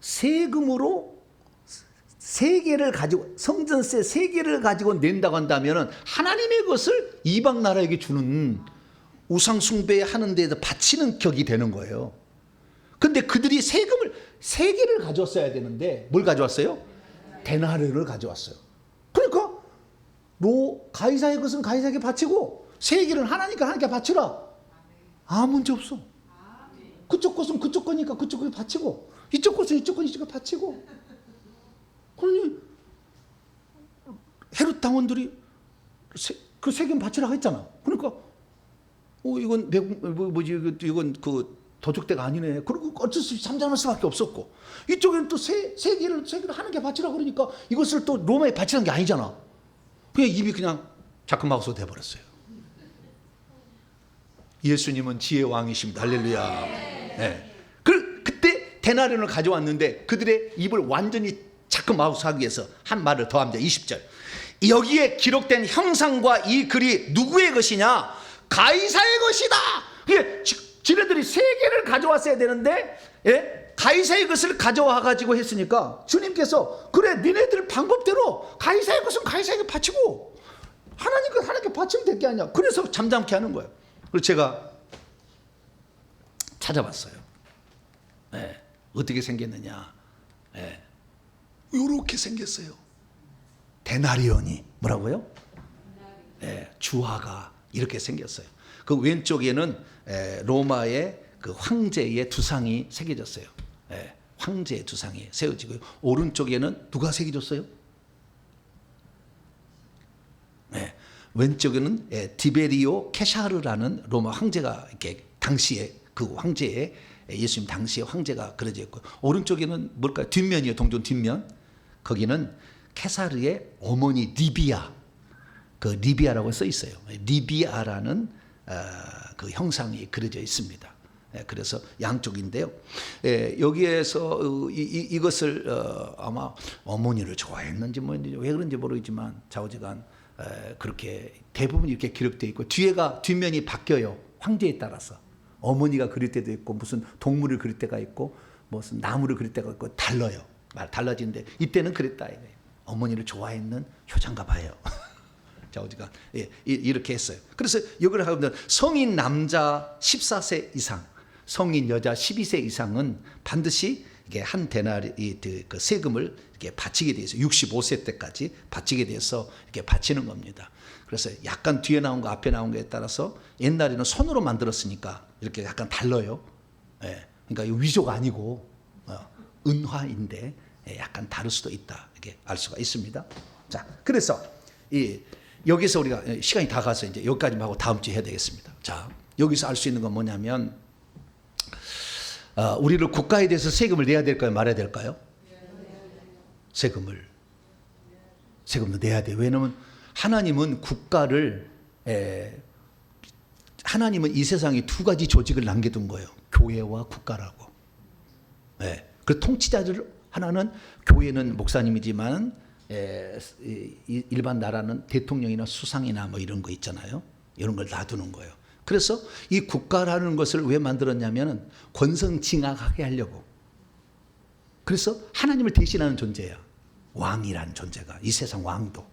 세금으로 세 개를 가지고, 성전세 세 개를 가지고 낸다고 한다면 하나님의 것을 이방 나라에게 주는, 우상 숭배하는 데에서 바치는 격이 되는 거예요. 근데 그들이 세금을 세 개를 가져왔어야 되는데 뭘 가져왔어요? 데나리온을 가져왔어요. 그러니까 가이사의 것은 가이사에게 바치고 세 개는 하나님께 바치라. 아무 문제 없어. 그쪽 것은 그쪽 거니까 그쪽 거에 바치고, 이쪽 것은 이쪽 거니까 바치고. 그러니 당원들이 그 세금 바치라고 했잖아. 그러니까 이건 이건 그 도적대가 아니네. 그리고 어쩔 수 없이 잠잠할 수밖에 없었고, 이쪽에는 또 세계를 하는 게 바치라고 그러니까 이것을 또 로마에 바치는 게 아니잖아. 그냥 입이 그냥 자크마우스 돼버렸어요. 예수님은 지혜의 왕이십니다. 할렐루야. 네. 그때 데나리온을 가져왔는데 그들의 입을 완전히 자크마우스 하기 위해서 한 말을 더합니다. 20절. 여기에 기록된 형상과 이 글이 누구의 것이냐? 가이사의 것이다. 이게 지네들이 세 개를 가져왔어야 되는데, 예? 가이사의 것을 가져와 가지고 했으니까 주님께서 그래, 니네들 방법대로 가이사의 것은 가이사에게 바치고 하나님 것 하나님께 바치면 될 게 아니야. 그래서 잠잠케 하는 거예요. 그래서 제가 찾아봤어요. 예. 어떻게 생겼느냐? 예. 이렇게 생겼어요. 데나리온이 뭐라고요? 예, 주화가 이렇게 생겼어요. 그 왼쪽에는 로마의 그 황제의 두상이 새겨졌어요. 예, 황제의 두상이 세워지고요. 오른쪽에는 누가 새겨졌어요? 예, 왼쪽에는 디베리오 케샤르라는 로마 황제가 이렇게 당시에 그 황제의 예수님 당시의 황제가 그려져 있고, 오른쪽에는 뭘까요? 뒷면이에요. 동전 뒷면. 거기는 케사르의 어머니 리비아, 그 리비아라고 써 있어요. 리비아라는 그 형상이 그려져 있습니다. 그래서 양쪽인데요. 여기에서 이것을 아마 어머니를 좋아했는지 뭐인지 왜 그런지 모르겠지만 좌우지간 그렇게 대부분 이렇게 기록되어 있고, 뒷면이 바뀌어요. 황제에 따라서 어머니가 그릴 때도 있고, 무슨 동물을 그릴 때가 있고, 무슨 나무를 그릴 때가 있고, 달라요. 달라지는데 이때는 그랬다 이거예요. 어머니를 좋아했는 효자인가 봐요. 좌우지간 이렇게 했어요. 그래서 여기를 하면 성인 남자 14세 이상, 성인 여자 12세 이상은 반드시 이게 한 데나리 그 세금을 이렇게 바치게 돼 있어요. 65세 때까지 바치게 돼서 이렇게 바치는 겁니다. 그래서 약간 뒤에 나온 거 앞에 나온 거에 따라서 옛날에는 손으로 만들었으니까 이렇게 약간 달라요. 예, 그러니까 이 위조가 아니고 은화인데 약간 다를 수도 있다, 이렇게 알 수가 있습니다. 자, 그래서 여기서 우리가 시간이 다 가서 이제 여기까지만 하고 다음 주에 해야 되겠습니다. 자, 여기서 알 수 있는 건 뭐냐면, 우리를 국가에 대해서 세금을 내야 될까요, 말아야 될까요? 세금도 내야 돼요. 왜냐하면 하나님은 하나님은 이 세상에 두 가지 조직을 남겨둔 거예요. 교회와 국가라고. 그 통치자들, 하나는 교회는 목사님이지만 일반 나라는 대통령이나 수상이나 뭐 이런 거 있잖아요. 이런 걸 놔두는 거예요. 그래서 이 국가라는 것을 왜 만들었냐면은 권성징악하게 하려고. 그래서 하나님을 대신하는 존재야. 왕이라는 존재가, 이 세상 왕도.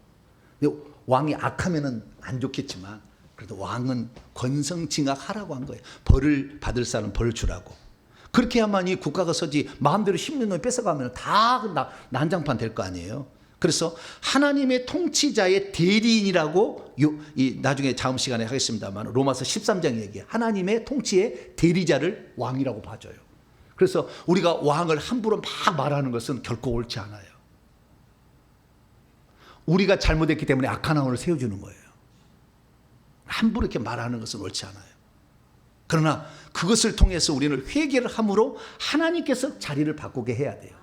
왕이 악하면은 안 좋겠지만 그래도 왕은 권성징악하라고 한 거예요. 벌을 받을 사람 벌 주라고. 그렇게 해야만 이 국가가 서지, 마음대로 10년 을 뺏어가면 다 난장판 될 거 아니에요. 그래서 하나님의 통치자의 대리인이라고 나중에 다음 시간에 하겠습니다만 로마서 13장 얘기해. 하나님의 통치의 대리자를 왕이라고 봐줘요. 그래서 우리가 왕을 함부로 막 말하는 것은 결코 옳지 않아요. 우리가 잘못했기 때문에 악한 왕을 세워주는 거예요. 함부로 이렇게 말하는 것은 옳지 않아요. 그러나 그것을 통해서 우리는 회개를 함으로 하나님께서 자리를 바꾸게 해야 돼요.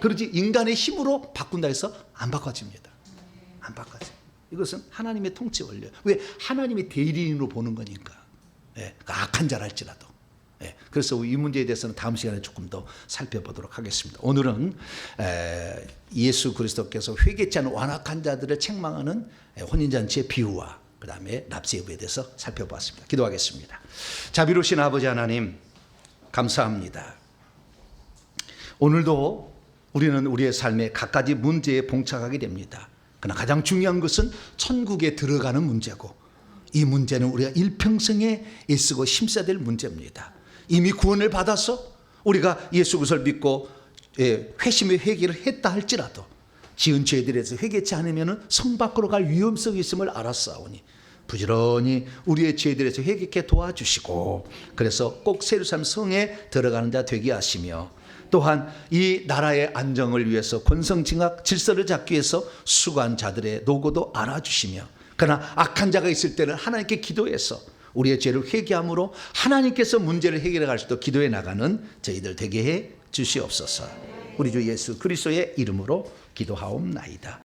그러지 인간의 힘으로 바꾼다 해서 안 바꿔집니다. 안 바꿔져. 이것은 하나님의 통치 원리예요. 왜? 하나님의 대리인으로 보는 거니까. 악한 자랄지라도. 그래서 이 문제에 대해서는 다음 시간에 조금 더 살펴보도록 하겠습니다. 오늘은 예수 그리스도께서 회개치 않은 완악한 자들을 책망하는 혼인잔치의 비유와 그 다음에 납세의부에 대해서 살펴보았습니다. 기도하겠습니다. 자비로우신 아버지 하나님, 감사합니다. 오늘도 우리는 우리의 삶에 갖가지 문제에 봉착하게 됩니다. 그러나 가장 중요한 것은 천국에 들어가는 문제고, 이 문제는 우리가 일평생에 애쓰고 힘써야 될 문제입니다. 이미 구원을 받아서 우리가 예수 그리스도를 믿고 회심의 회개를 했다 할지라도 지은 죄들에서 회개치 않으면 성 밖으로 갈 위험성이 있음을 알았사오니 부지런히 우리의 죄들에서 회개케 도와주시고 그래서 꼭 예루살렘 성에 들어가는 자 되게 하시며 또한 이 나라의 안정을 위해서 권성징악 질서를 잡기 위해서 수고한 자들의 노고도 알아주시며 그러나 악한 자가 있을 때는 하나님께 기도해서 우리의 죄를 회개함으로 하나님께서 문제를 해결해 갈 수도 기도해 나가는 저희들 되게 해 주시옵소서. 우리 주 예수 그리스도의 이름으로 기도하옵나이다.